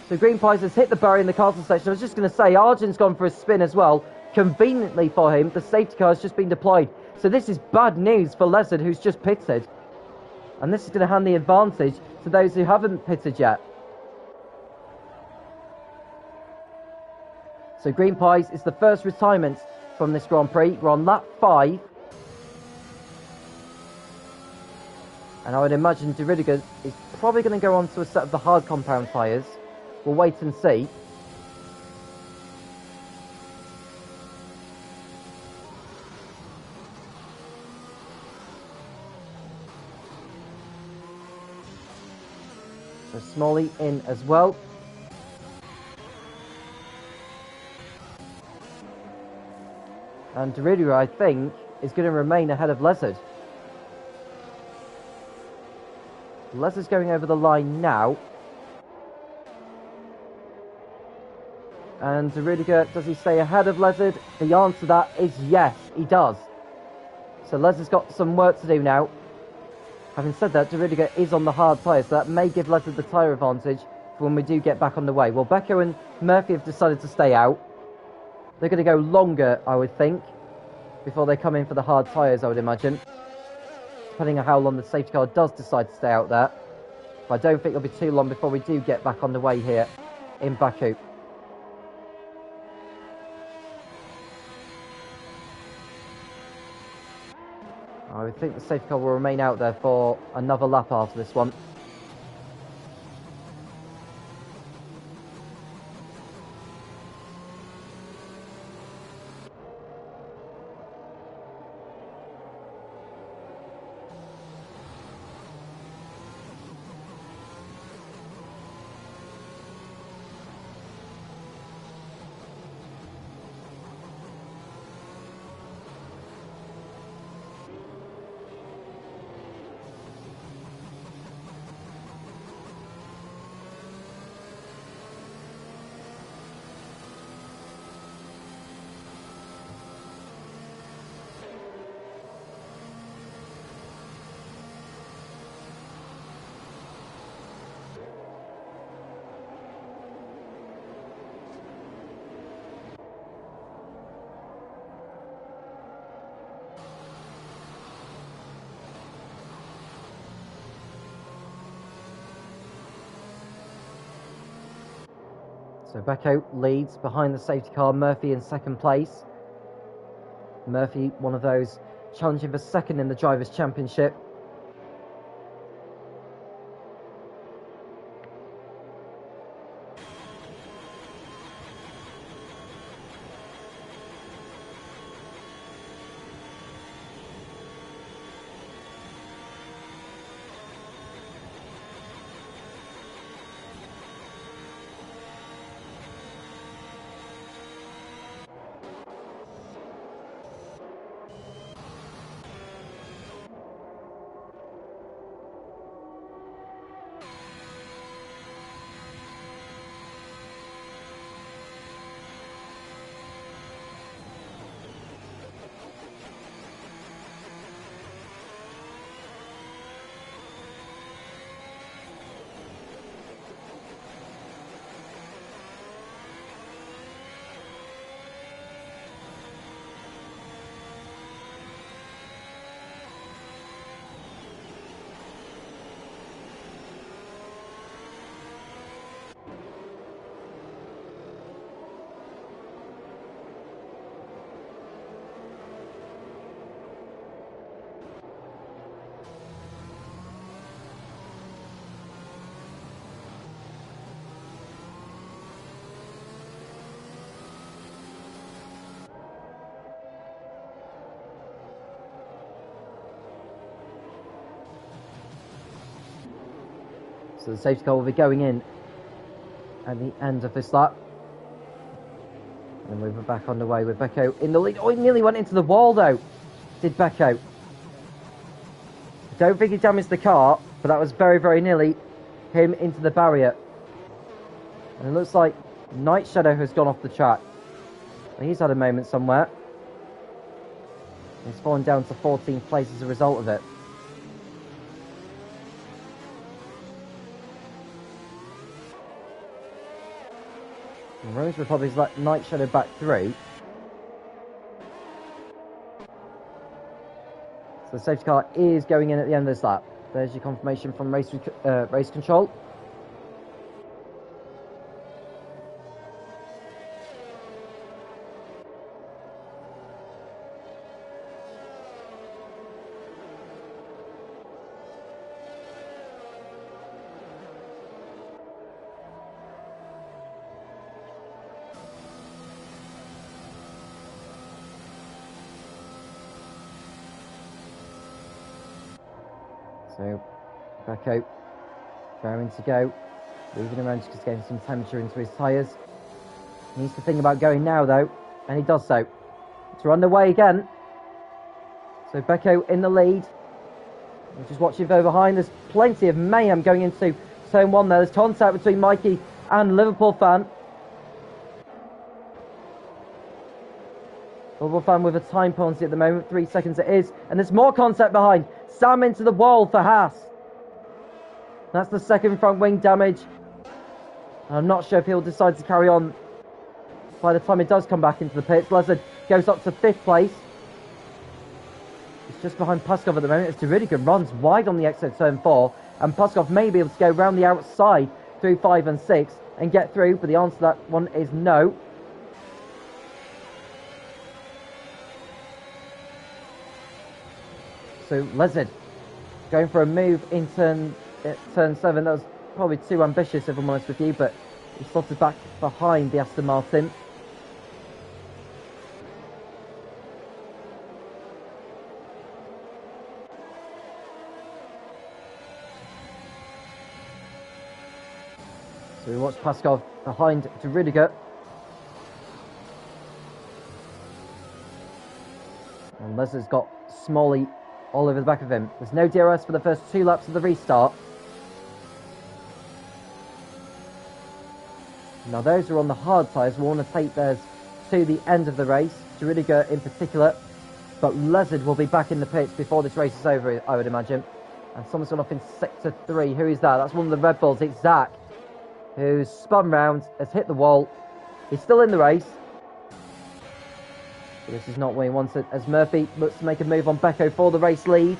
So green pies has hit the barrier in the castle section. I was just going to say, Arjun's gone for a spin as well. Conveniently for him, the safety car has just been deployed. So this is bad news for Lezard, who's just pitted. And this is going to hand the advantage to those who haven't pitted yet. So green pies is the first retirement from this Grand Prix. We're on lap 5. And I would imagine de Riddiger is probably going to go on to a set of the hard compound tyres. We'll wait and see. So Smalley in as well. And de Riddiger, I think, is going to remain ahead of Lezard. Lezard's going over the line now. And de Riddiger, does he stay ahead of Lezard? The answer to that is yes, he does. So Lezard's got some work to do now. Having said that, de Riddiger is on the hard tyres, so that may give Lezard the tyre advantage for when we do get back on the way. Well, Becco and Murphy have decided to stay out. They're going to go longer, I would think, before they come in for the hard tyres, I would imagine. Depending on how long the safety car does decide to stay out there. But I don't think it'll be too long before we do get back on the way here in Baku. I would think the safety car will remain out there for another lap after this one. So Becco leads behind the safety car, Murphy in second place. Murphy, one of those challenging for second in the Drivers' Championship. So the safety car will be going in at the end of this lap. And we're back on the way with Beco in the lead. Oh, he nearly went into the wall though, did Beco. I don't think he damaged the car, but that was very, very nearly him into the barrier. And it looks like Night Shadow has gone off the track. He's had a moment somewhere. He's fallen down to 14th place as a result of it. And Rose Republic's let Night Shadow back through. So the safety car is going in at the end of this lap. There's your confirmation from race control. So, Beco, raring to go, moving around just getting some temperature into his tyres. He needs to think about going now though, and he does so. It's run away again. So Beco in the lead. We're just watching from behind. There's plenty of mayhem going into turn one there. There's contact between Mikey and Liverpool fan. Liverpool fan with a time penalty at the moment, 3 seconds it is, and there's more contact behind. Sam into the wall for Haas. That's the second front wing damage. I'm not sure if he'll decide to carry on by the time he does come back into the pits. Lezard goes up to 5th place. He's just behind Puskov at the moment. It's Duridica runs wide on the exit turn 4, and Puskov may be able to go round the outside through 5 and 6 and get through, but the answer to that one is no. So Lezard going for a move in turn 7. That was probably too ambitious, if I'm honest with you, but he slotted back behind the Aston Martin. So we watch Puskov behind Duridica. And Lezard's got Smalley all over the back of him. There's no DRS for the first 2 laps of the restart. Now those who are on the hard tyres will want to take theirs to the end of the race, Duridica in particular, but Lezard will be back in the pits before this race is over, I would imagine. And someone's gone off in sector 3. Who is that? That's one of the Red Bulls. It's Zach, who's spun round, has hit the wall. He's still in the race. But this is not where he wants it, as Murphy looks to make a move on Beco for the race lead.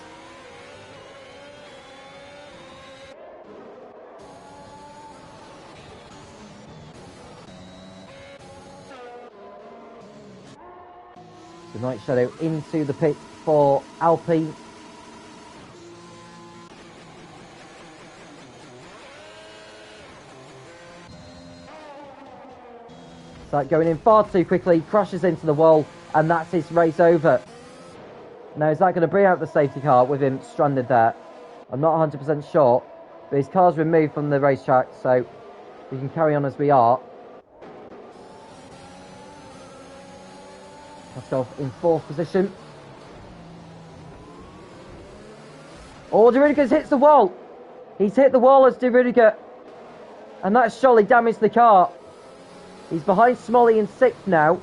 The Night Shadow into the pit for Alpine. That going in far too quickly, crashes into the wall, and that's his race over. Now, is that going to bring out the safety car with him stranded there? I'm not 100% sure, but his car's removed from the racetrack, so we can carry on as we are. Puskov in 4th position. Oh, Duridica's hits the wall. He's hit the wall as Duridica, and that's surely damaged the car. He's behind Smalley in 6th now,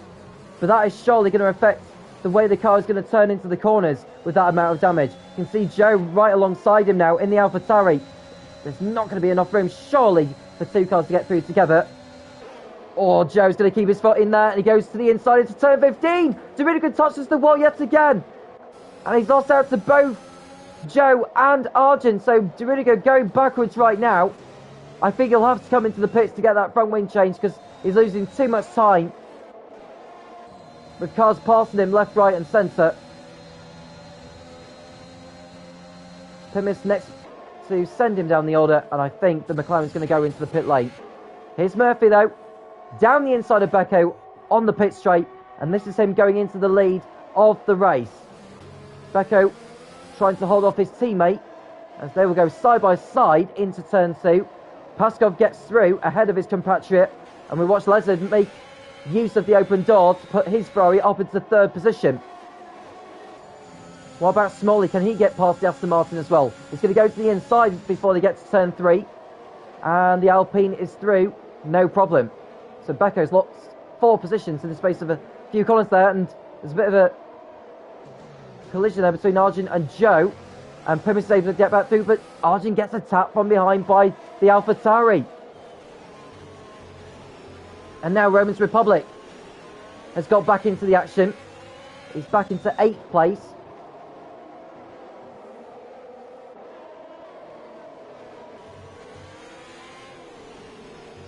but that is surely going to affect the way the car is going to turn into the corners with that amount of damage. You can see Joe right alongside him now in the AlphaTauri. There's not going to be enough room, surely, for 2 cars to get through together. Oh, Joe's going to keep his foot in there, and he goes to the inside into turn 15. Duridica touches the wall yet again, and he's lost out to both Joe and Argent, so Duridica going backwards right now. I think he'll have to come into the pits to get that front wing change, because he's losing too much time with cars passing him left, right and centre. Pimis next to send him down the order, and I think the McLaren's going to go into the pit lane. Here's Murphy though, down the inside of Beco on the pit straight, and this is him going into the lead of the race. Beco trying to hold off his teammate, as they will go side by side into turn 2. Paskov gets through ahead of his compatriot, and we watch Lezard make use of the open door to put his Ferrari up into 3rd position. What about Smalley? Can he get past the Aston Martin as well? He's going to go to the inside before they get to turn 3. And the Alpine is through, no problem. So Becco's lost 4 positions in the space of a few corners there, and there's a bit of a collision there between Arjun and Joe. And Primus is able to get back through, but Arjun gets a tap from behind by the AlphaTauri. And now Roman's Republic has got back into the action. He's back into 8th place.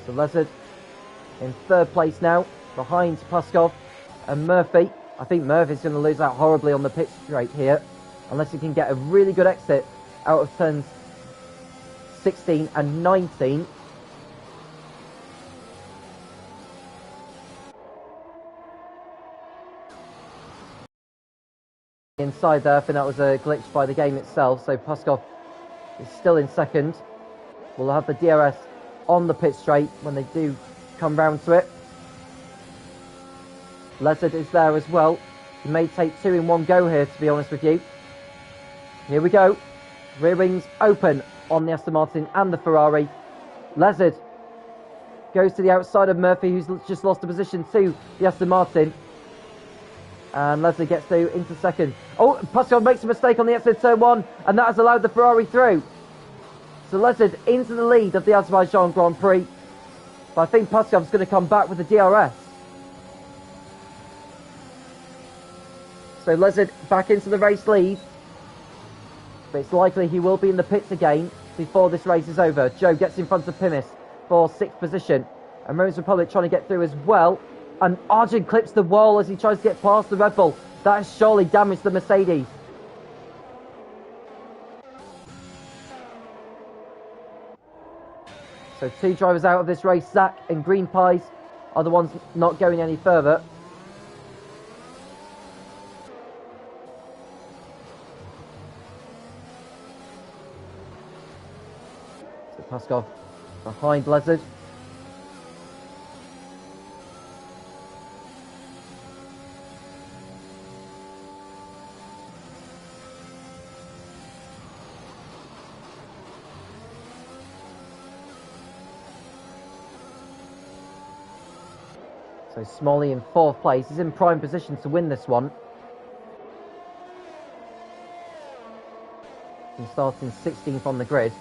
So Lezard in 3rd place now, behind Paskov and Murphy. I think Murphy's going to lose out horribly on the pit straight here, unless he can get a really good exit out of turns 16 and 19. Inside there, I think that was a glitch by the game itself, so Paskov is still in 2nd. We'll have the DRS on the pit straight when they do come round to it. Lezard is there as well. He may take 2 in one go here, to be honest with you. Here we go. Rear wings open on the Aston Martin and the Ferrari. Lezard goes to the outside of Murphy, who's just lost a position to the Aston Martin. And Leslie gets through into 2nd. Oh, Paskov makes a mistake on the exit of turn 1, and that has allowed the Ferrari through. So Lezard into the lead of the Azerbaijan Grand Prix. But I think Paskov's going to come back with the DRS. So Lezard back into the race lead. But it's likely he will be in the pits again before this race is over. Joe gets in front of Pimis for 6th position. And Roman's Republic trying to get through as well. And Arjun clips the wall as he tries to get past the Red Bull. That has surely damaged the Mercedes. So 2 drivers out of this race. Zach and Green Pies are the ones not going any further. So Paskov behind Lezard. So Smalley in 4th place. He's in prime position to win this one. He's starting 16th on the grid.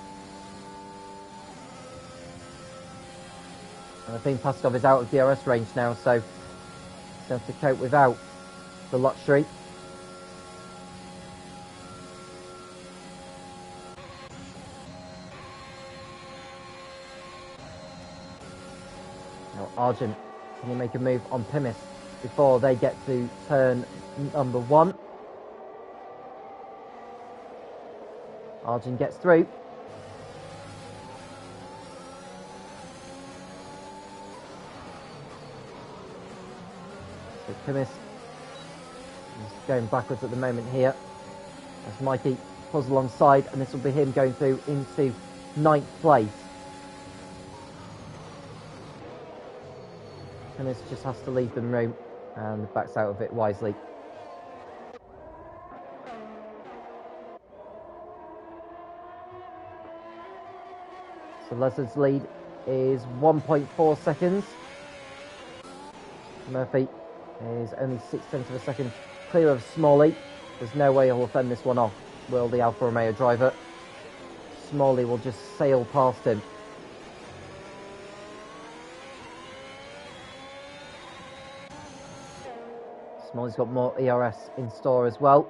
And I think Paskov is out of DRS range now, so he's going to have to cope without the luxury. Now Arjun, can he make a move on Pimis before they get to turn number 1? Arjun gets through. So Pimis is going backwards at the moment here as Mikey pulls alongside, and this will be him going through into 9th place. Pimis just has to leave them room and backs out of it wisely. So Lezard's lead is 1.4 seconds. Murphy is only 0.6 of a second clear of Smalley. There's no way he'll fend this one off, will the Alfa Romeo driver. Smalley will just sail past him. Smalley's got more ERS in store as well.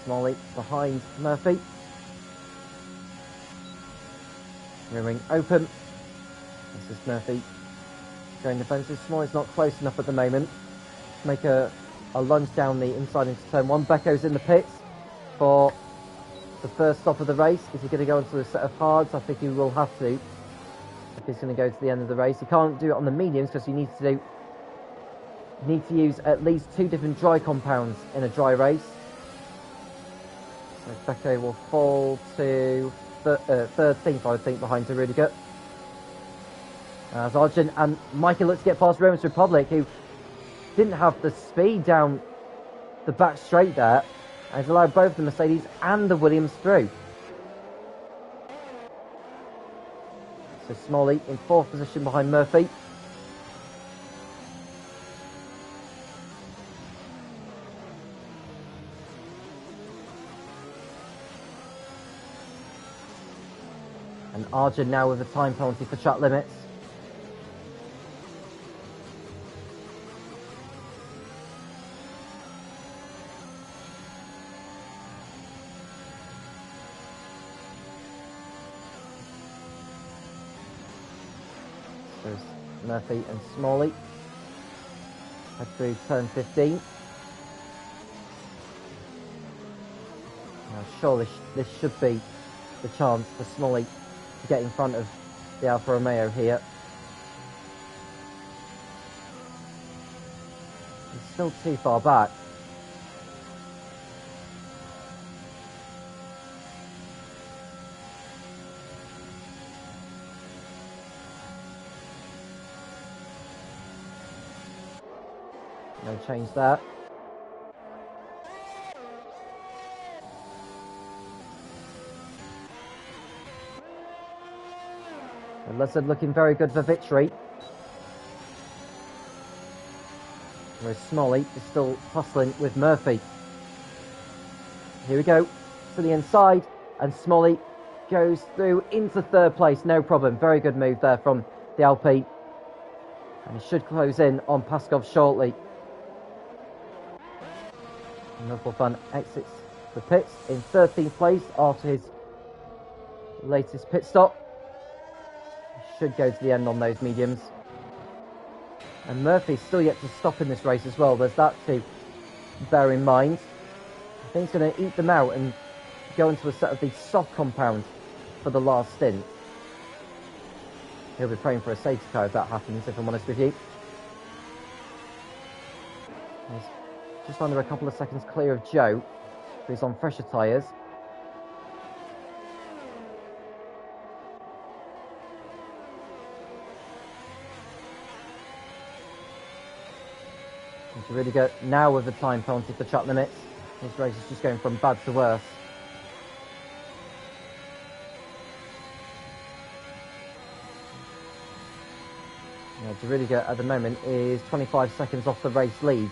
Smalley behind Murphy. Rear wing open. This is Murphy going defensive. Smalley's not close enough at the moment to make a lunge down the inside into turn one. Becco's in the pits for the first stop of the race. Is he going to go into a set of hards? I think he will have to if he's going to go to the end of the race. He can't do it on the mediums because you need to use at least 2 different dry compounds in a dry race. So Becco will fall to 13th, I would think, behind to Rudiger. As Arjun and Mikey look to get past Romans Republic, who didn't have the speed down the back straight there, and has allowed both the Mercedes and the Williams through. So Smalley in 4th position behind Murphy. And Arjun now with a time penalty for track limits. There's Murphy and Smalley. Head through turn 15. Now surely this should be the chance for Smalley to get in front of the Alfa Romeo here. He's still too far back. No change there. And Lizard looking very good for victory. Whereas Smalley is still tussling with Murphy. Here we go to the inside, and Smalley goes through into 3rd place, no problem. Very good move there from the LP. And he should close in on Paskov shortly. Liverpool fan exits the pits in 13th place after his latest pit stop. He should go to the end on those mediums. And Murphy's still yet to stop in this race as well. There's that to bear in mind. I think he's going to eat them out and go into a set of the soft compound for the last stint. He'll be praying for a safety car if that happens, if I'm honest with you. He's just under a couple of seconds clear of Joe, who's on fresher tyres. It's really good now with the time penalty for track limits. This race is just going from bad to worse. Rudiger at the moment is 25 seconds off the race lead.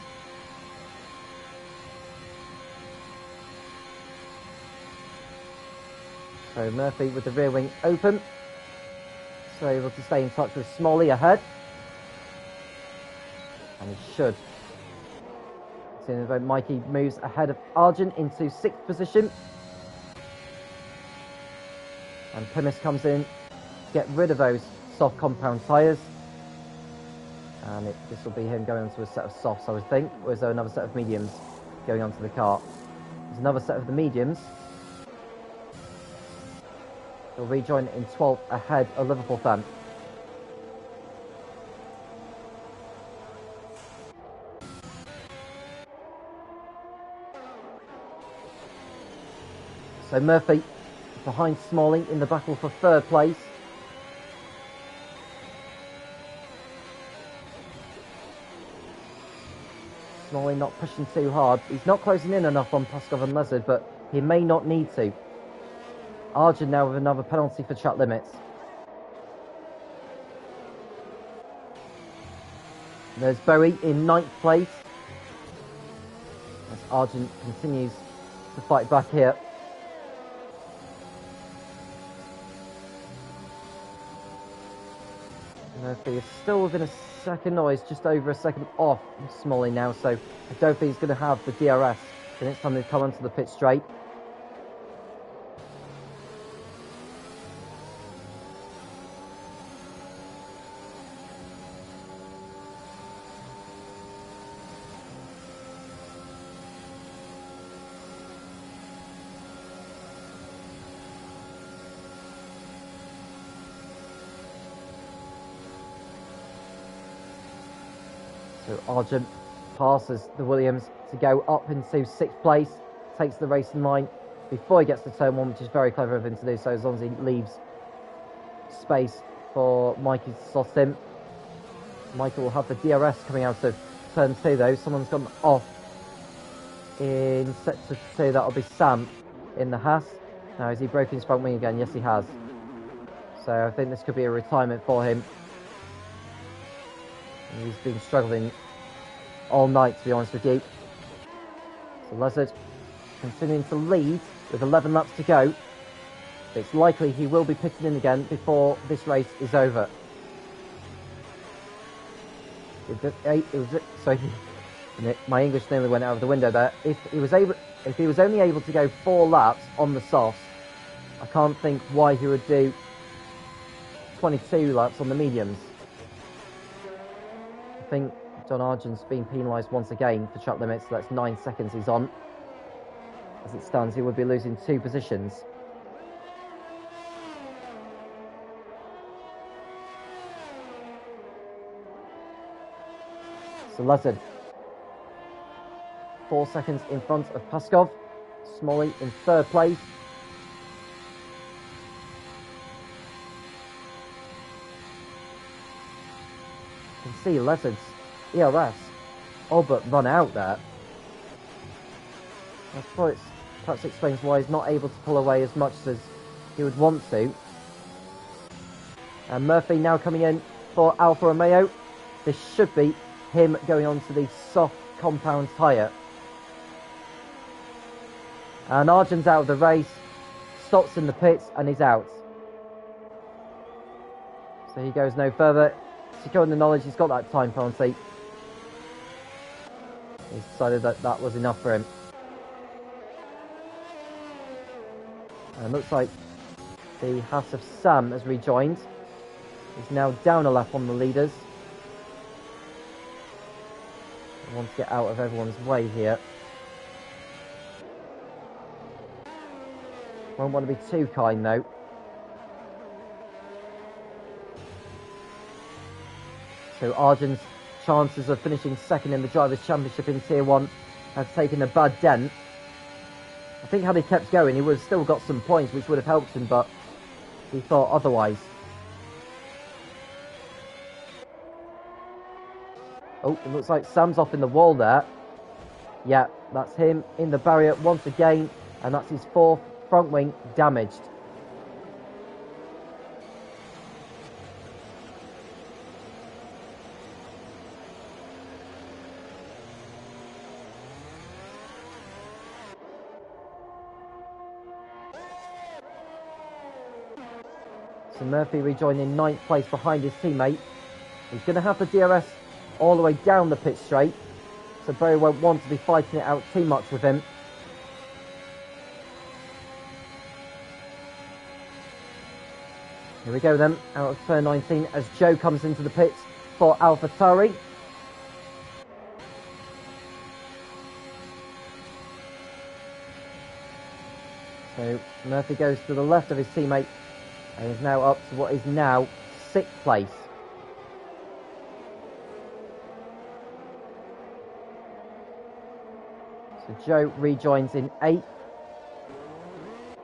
So Murphy with the rear wing open. So able to stay in touch with Smalley ahead. And he should. Seeing as Mikey moves ahead of Arjun into 6th position. And Pimis comes in to get rid of those soft compound tyres. And this will be him going onto a set of softs, I would think. Or is there another set of mediums going onto the car? There's another set of the mediums. He'll rejoin in 12th ahead of Liverpool fan. So Murphy behind Smalley in the battle for 3rd place. Smalley not pushing too hard. He's not closing in enough on Paskov and Lizard, but he may not need to. Arjun now with another penalty for track limits. There's Bowie in 9th place. As Arjun continues to fight back here. Murphy is still within a second, or he's just over a second off Smalley now, so I don't think he's going to have the DRS the next time they come onto the pit straight. So Argent passes the Williams to go up into 6th place, takes the racing line before he gets to turn 1, which is very clever of him to do so, as long as he leaves space for Mikey to slot in. Mikey will have the DRS coming out of turn 2 though. Someone's gone off in sector 2, that'll be Sam in the Haas. Now, has he broken his front wing again? Yes, he has. So I think this could be a retirement for him. He's been struggling all night, to be honest with you. So Lizard continuing to lead with 11 laps to go. It's likely he will be pitting in again before this race is over. Sorry, my English nearly went out of the window there. If he was only able to go 4 laps on the softs, I can't think why he would do 22 laps on the mediums. I think John Argent's been penalised once again for track limits. So that's 9 seconds he's on. As it stands, he would be losing 2 positions. So Lizard, 4 seconds in front of Paskov. Smalley in 3rd place. You can see Lizard's ERS all but run out there. I thought it perhaps explains why he's not able to pull away as much as he would want to. And Murphy now coming in for Alfa Romeo. This should be him going on to the soft compound tyre. And Argent's out of the race, stops in the pits and he's out. So he goes no further. Securing the knowledge he's got that time penalty. He's decided that that was enough for him. And looks like the Haas of Sam has rejoined. He's now down a lap on the leaders. I want to get out of everyone's way here. Won't want to be too kind though. So Argent's chances of finishing 2nd in the Drivers' Championship in Tier 1 have taken a bad dent. I think had he kept going, he would have still got some points, which would have helped him, but he thought otherwise. Oh, it looks like Sam's off in the wall there. Yeah, that's him in the barrier once again, and that's his 4th front wing damaged. So Murphy rejoining 9th place behind his teammate. He's going to have the DRS all the way down the pit straight, so Berry won't want to be fighting it out too much with him. Here we go then, out of turn 19 as Joe comes into the pits for AlphaTauri. So Murphy goes to the left of his teammate and is now up to what is now 6th place. So Joe rejoins in 8th,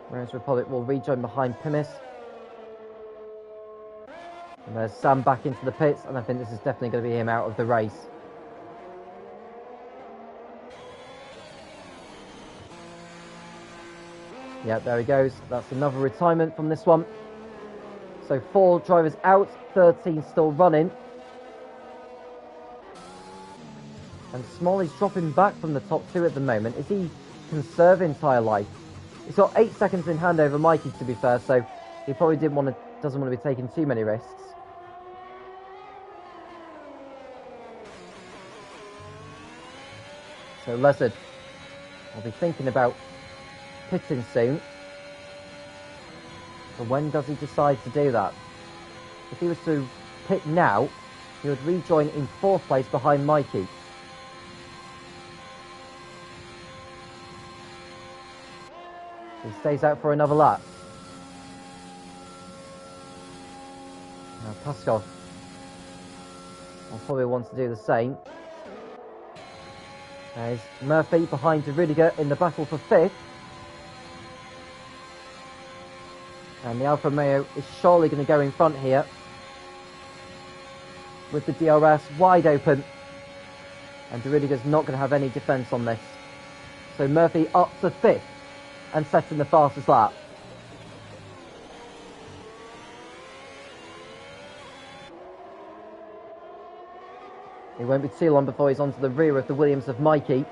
whereas Republic will rejoin behind Pimis. And there's Sam back into the pits, and I think this is definitely going to be him out of the race. Yeah, there he goes. That's another retirement from this one. So 4 drivers out, 13 still running. And Smalley's dropping back from the top 2 at the moment. Is he conserving tyre life? He's got 8 seconds in hand over Mikey, to be fair, so he probably doesn't want to be taking too many risks. So Lizard, I'll be thinking about pitting soon. But when does he decide to do that? If he was to pit now, he would rejoin in 4th place behind Mikey. He stays out for another lap. Now Paskov will probably want to do the same. There's Murphy behind Rudiger in the battle for 5th. And the Alfa Romeo is surely going to go in front here, with the DRS wide open. And Rudiger's not going to have any defence on this. So Murphy up to 5th and setting the fastest lap. It won't be too long before he's onto the rear of the Williams of Mikey.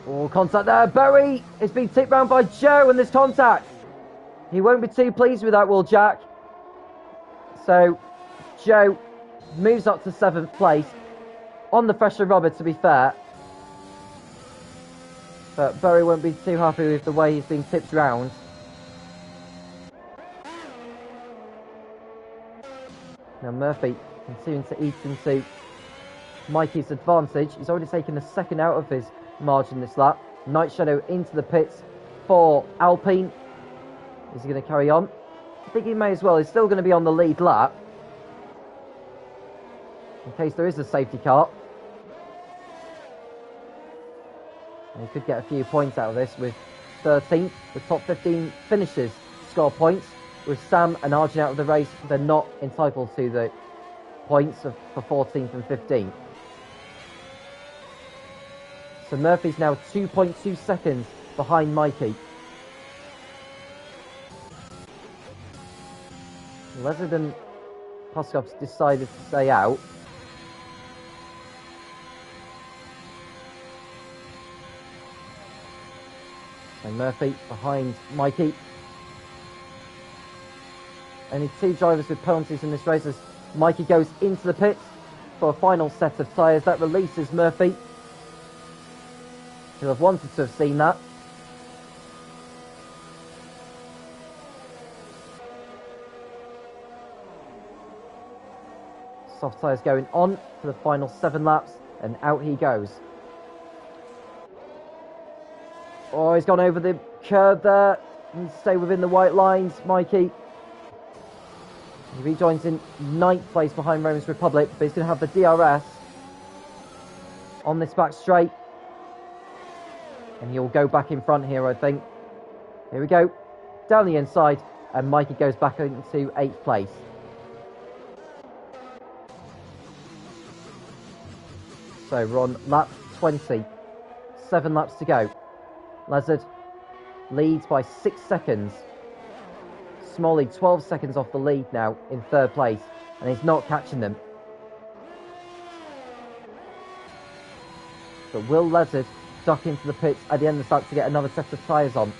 Oh, contact there. Berry is being tipped round by Joe and there's contact. He won't be too pleased with that, will Jack? So Joe moves up to 7th place. On the fresher rubber, to be fair. But Berry won't be too happy with the way he's been tipped round. Now Murphy continuing to eat into Mikey's advantage. He's already taken a second out of his margin this lap. Night Shadow into the pits for Alpine. Is he going to carry on? I think he may as well. He's still going to be on the lead lap, in case there is a safety car. And he could get a few points out of this with 13th. The top 15 finishes score points. With Sam and Arjun out of the race, they're not entitled to the points for 14th and 15th. So Murphy's now 2.2 seconds behind Mikey. Lezard and Poskov's decided to stay out. So Murphy behind Mikey. Only 2 drivers with penalties in this race as Mikey goes into the pits for a final set of tyres. That releases Murphy. He'll have wanted to have seen that. Soft tyres going on for the final 7 laps, and out he goes. Oh, he's gone over the curb there and stay within the white lines, Mikey. He rejoins in 9th place behind Romans Republic, but he's going to have the DRS on this back straight. And he'll go back in front here, I think. Here we go. Down the inside, and Mikey goes back into 8th place. So we're on lap 20. 7 laps to go. Lezard leads by 6 seconds. Smalley 12 seconds off the lead now in 3rd place, and he's not catching them. But will Lezard duck into the pits at the end of the lap to get another set of tyres on?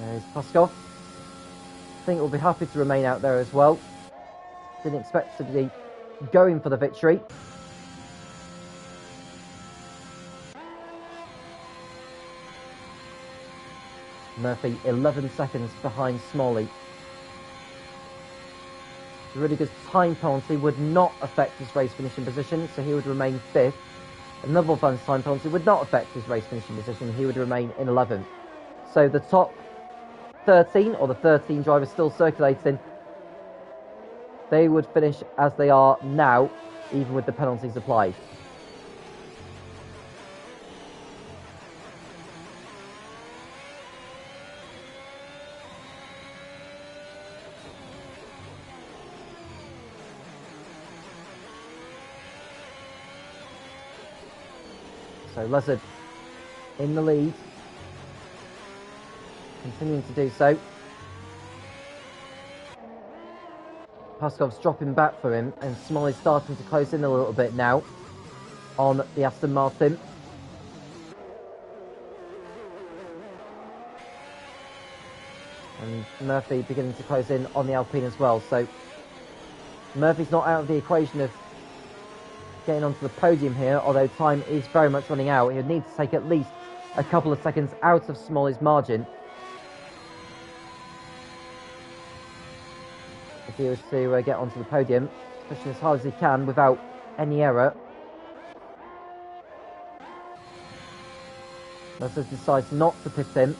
There's Poskov. I think we'll be happy to remain out there as well. Didn't expect to be going for the victory. Murphy 11 seconds behind Smalley. Rudiger's time penalty would not affect his race finishing position, so he would remain 5th. And Nubblefun's time penalty would not affect his race finishing position, he would remain in 11th. So the top 13, or the 13 drivers still circulating, they would finish as they are now, even with the penalties applied. So Lezard in the lead, continuing to do so. Paskov's dropping back for him, and Smalley's starting to close in a little bit now on the Aston Martin. And Murphy beginning to close in on the Alpine as well. So Murphy's not out of the equation of getting onto the podium here, although time is very much running out. He'll need to take at least a couple of seconds out of Smalley's margin if he was to get onto the podium, pushing as hard as he can without any error. Lezard decides not to pit him.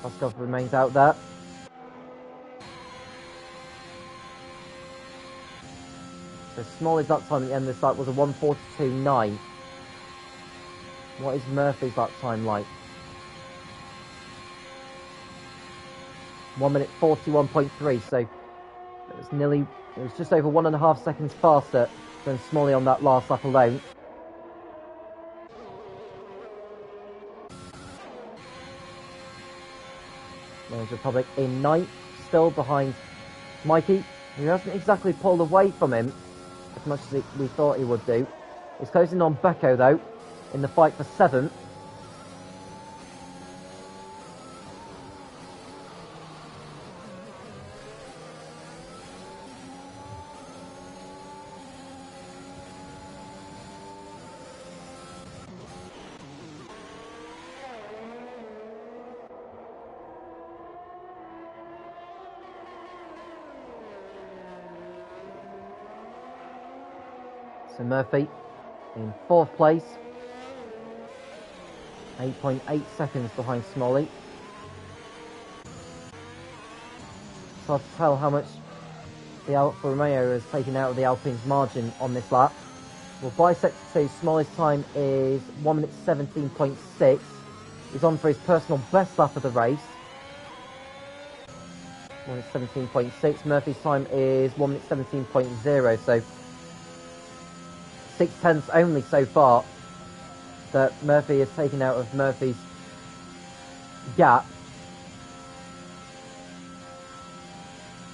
Paskov remains out there. So Smalley's lap time at the end of this lap was a 1:42.9. What is Murphy's lap time like? 1 minute 41.3, so it was just over 1.5 seconds faster than Smalley on that last lap alone. There's Republic in ninth, still behind Mikey, who hasn't exactly pulled away from him as much as we thought he would do. He's closing on Beko though, in the fight for 7th. So Murphy in 4th place, 8.8 seconds behind Smalley. It's hard to tell how much the Alfa Romeo has taken out of the Alpine's margin on this lap. Well, by sector 2, Smalley's time is 1 minute 17.6. He's on for his personal best lap of the race. 1 minute 17.6. Murphy's time is 1 minute 17.0, so 0.6 only so far that Murphy has taken out of Murphy's gap.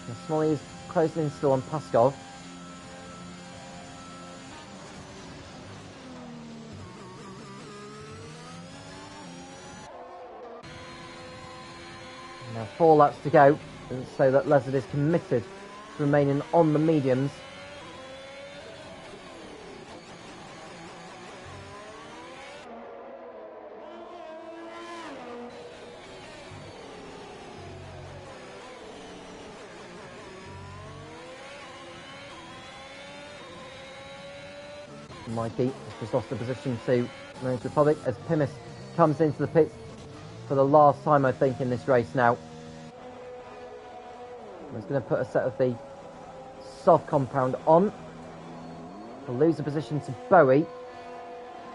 And Smalley is closing in still on Paskov. Now 4 laps to go, and so that Lezard is committed to remaining on the mediums. Mikey has just lost the position to Marines Republic as Pimis comes into the pits for the last time, I think, in this race now. He's going to put a set of the soft compound on. He'll lose the position to Bowie.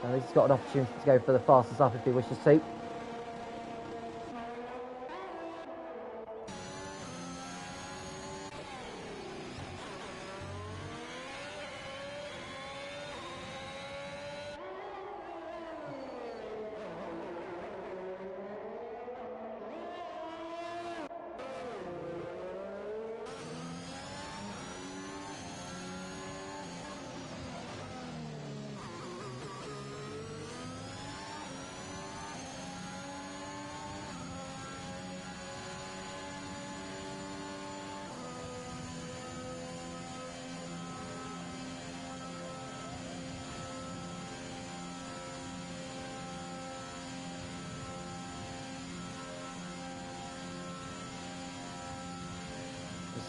At least he's got an opportunity to go for the fastest lap if he wishes to.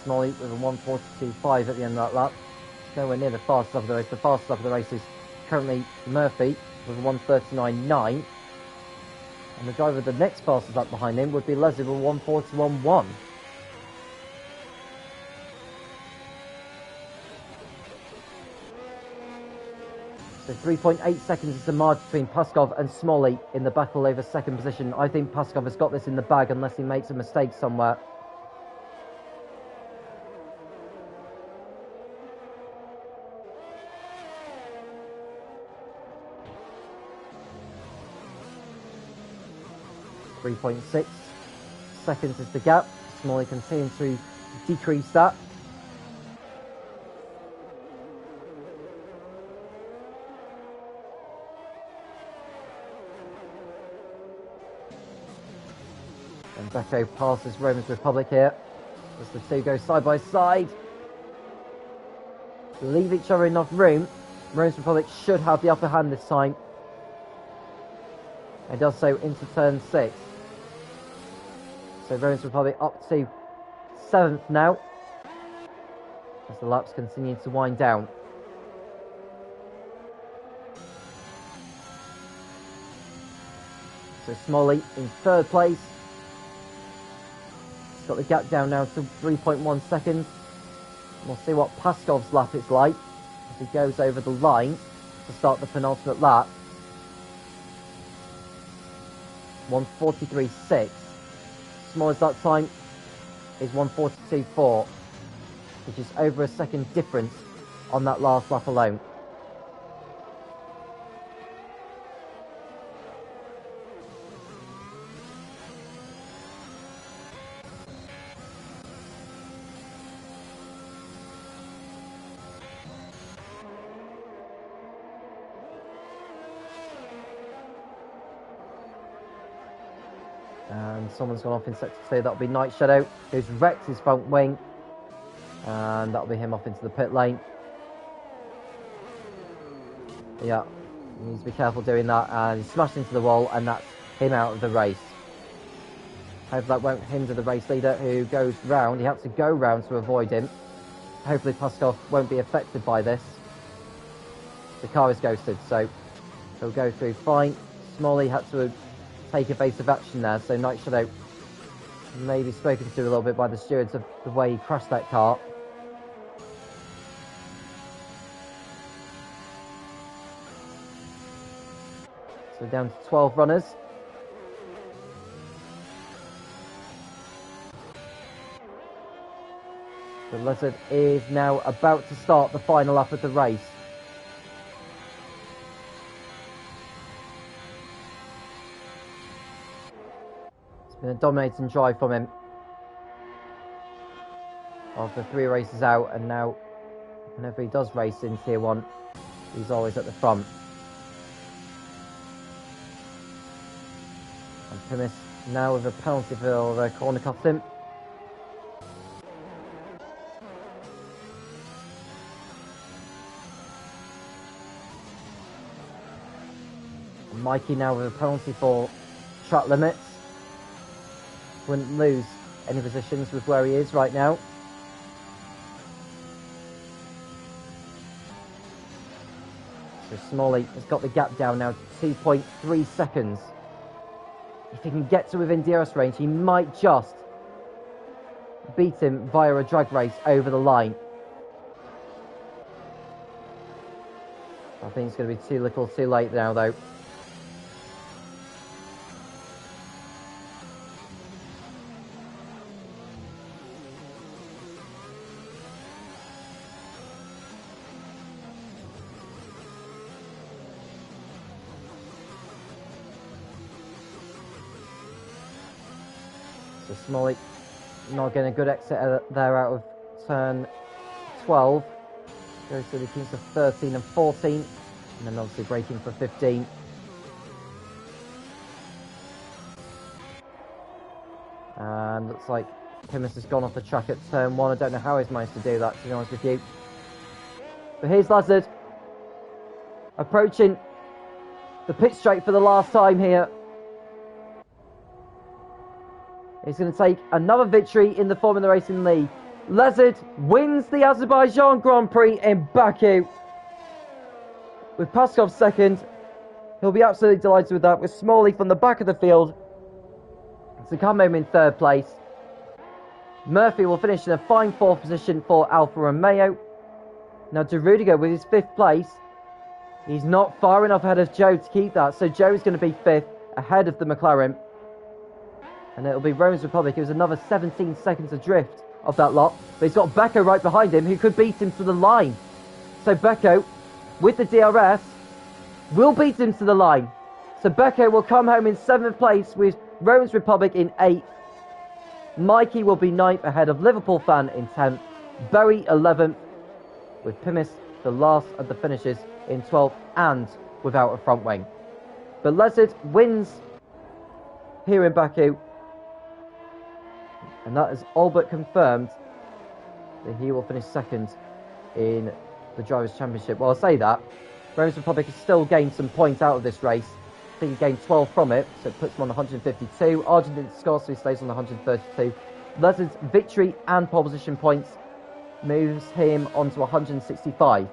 'Smalley with a 1:42.5 at the end of that lap. Nowhere near the fastest lap of the race. The fastest lap of the race is currently Murphy with a 1:39.9. And the driver of the next fastest lap behind him would be Leslie with a 1:41.1. So 3.8 seconds is the margin between Paskov and Smalley in the battle over second position. I think Paskov has got this in the bag unless he makes a mistake somewhere. .6 seconds is the gap. Smalley continuing to decrease that. And Beko passes Romans Republic here as the two go side by side. Leave each other enough room. Romans Republic should have the upper hand this time. And does so into turn 6. So Romans Republic up to 7th now as the laps continue to wind down. So Smalley in 3rd place, He's got the gap down now to 3.1 seconds. We'll see what Paskov's lap is like as he goes over the line to start the penultimate lap. 1:43.6. Smallest that time is 1:42.4, which is over a second difference on that last lap alone. And someone's gone off in sector 2. That'll be Night Shadow, who's wrecked his front wing. And that'll be him off into the pit lane. Yeah, he needs to be careful doing that. And he smashed into the wall, and that's him out of the race. Hope that won't hinder the race leader, who goes round. He had to go round to avoid him. Hopefully Paskov won't be affected by this. The car is ghosted, so he'll go through fine. Smalley had to take evasive action there, so Night Shadow maybe spoken to a little bit by the stewards of the way he crashed that car. So down to 12 runners. The Lizard is now about to start the final lap of the race. Been a dominating drive from him of the 3 races out, and now whenever he does race in Tier 1, he's always at the front. And Primus now with a penalty for the corner cuffed him. And Mikey now with a penalty for track limits. Wouldn't lose any positions with where he is right now. So Smalley has got the gap down now to 2.3 seconds. If he can get to within DRS range, he might just beat him via a drag race over the line. I think it's going to be too little too late now though. So Smalley not getting a good exit there out of turn 12. Goes to the keys of 13 and 14. And then obviously braking for 15. And looks like Primus has gone off the track at turn 1. I don't know how he's managed to do that, to be honest with you. But here's Lazard approaching the pit straight for the last time here. He's going to take another victory in the Formula Racing League. Lazard wins the Azerbaijan Grand Prix in Baku. With Paskov second, he'll be absolutely delighted with that. With Smalley from the back of the field to come home in third place. Murphy will finish in a fine 4th position for Alfa Romeo. Now De Rudiger with his 5th place. He's not far enough ahead of Joe to keep that. So Joe is going to be 5th ahead of the McLaren. And it'll be Rome's Republic, who's another 17 seconds adrift of that lot. But he's got Becco right behind him, who could beat him to the line. So Becco, with the DRS, will beat him to the line. So Becco will come home in 7th place with Rome's Republic in 8th. Mikey will be 9th ahead of Liverpool Fan in 10th. Bowie 11th, with Primus the last of the finishes in 12th and without a front wing. But Lezard wins here in Baku. And that is all but confirmed that he will finish second in the Drivers' Championship. Well, I'll say that. Rome's Republic has still gained some points out of this race. I think he gained 12 from it, so it puts him on 152. Argent didn't score, so he stays on 132. Lezard's victory and pole position points moves him on to 165.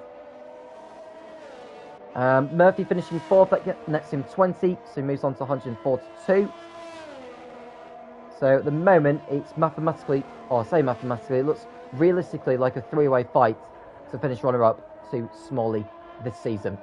Murphy finishing 4th, that nets him 20, so he moves on to 142. So at the moment, it's mathematically, or I say mathematically, it looks realistically like a three-way fight to finish runner-up to Smalley this season.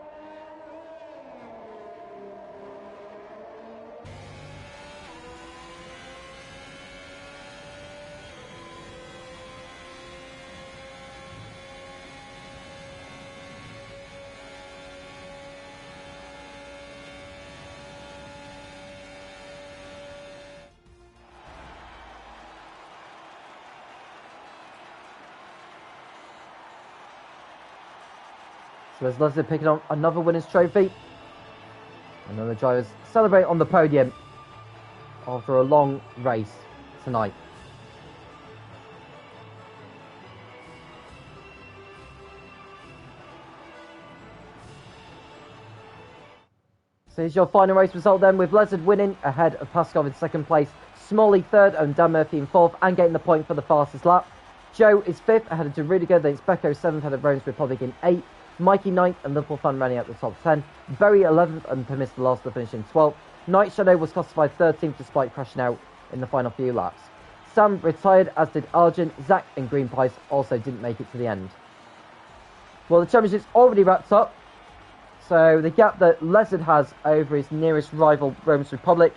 So there's Leslie picking on another winner's trophy. And then the drivers celebrate on the podium after a long race tonight. So here's your final race result then, with Leslie winning ahead of Paskov in second place, Smalley third and Dan Murphy in fourth and getting the point for the fastest lap. Joe is fifth ahead of Rudiger, then it's Becco seventh ahead of Rome's Republic in eighth. Mikey 9th and Liverpool Fun running out the top 10. Berry 11th and Permis the last to finish in 12th. Night Shadow was classified 13th despite crashing out in the final few laps. Sam retired, as did Argent. Zach and Green Pies also didn't make it to the end. Well, the championship's already wrapped up. So the gap that Lezard has over his nearest rival, Rome's Republic,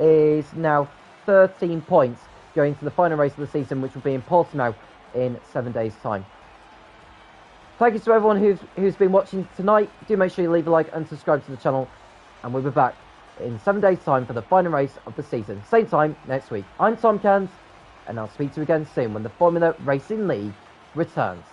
is now 13 points going to the final race of the season, which will be in Portimao in 7 days' time. Thank you to everyone who's been watching tonight. Do make sure you leave a like and subscribe to the channel. And we'll be back in 7 days' time for the final race of the season. Same time next week. I'm Tom Cairns, and I'll speak to you again soon when the Formula Racing League returns.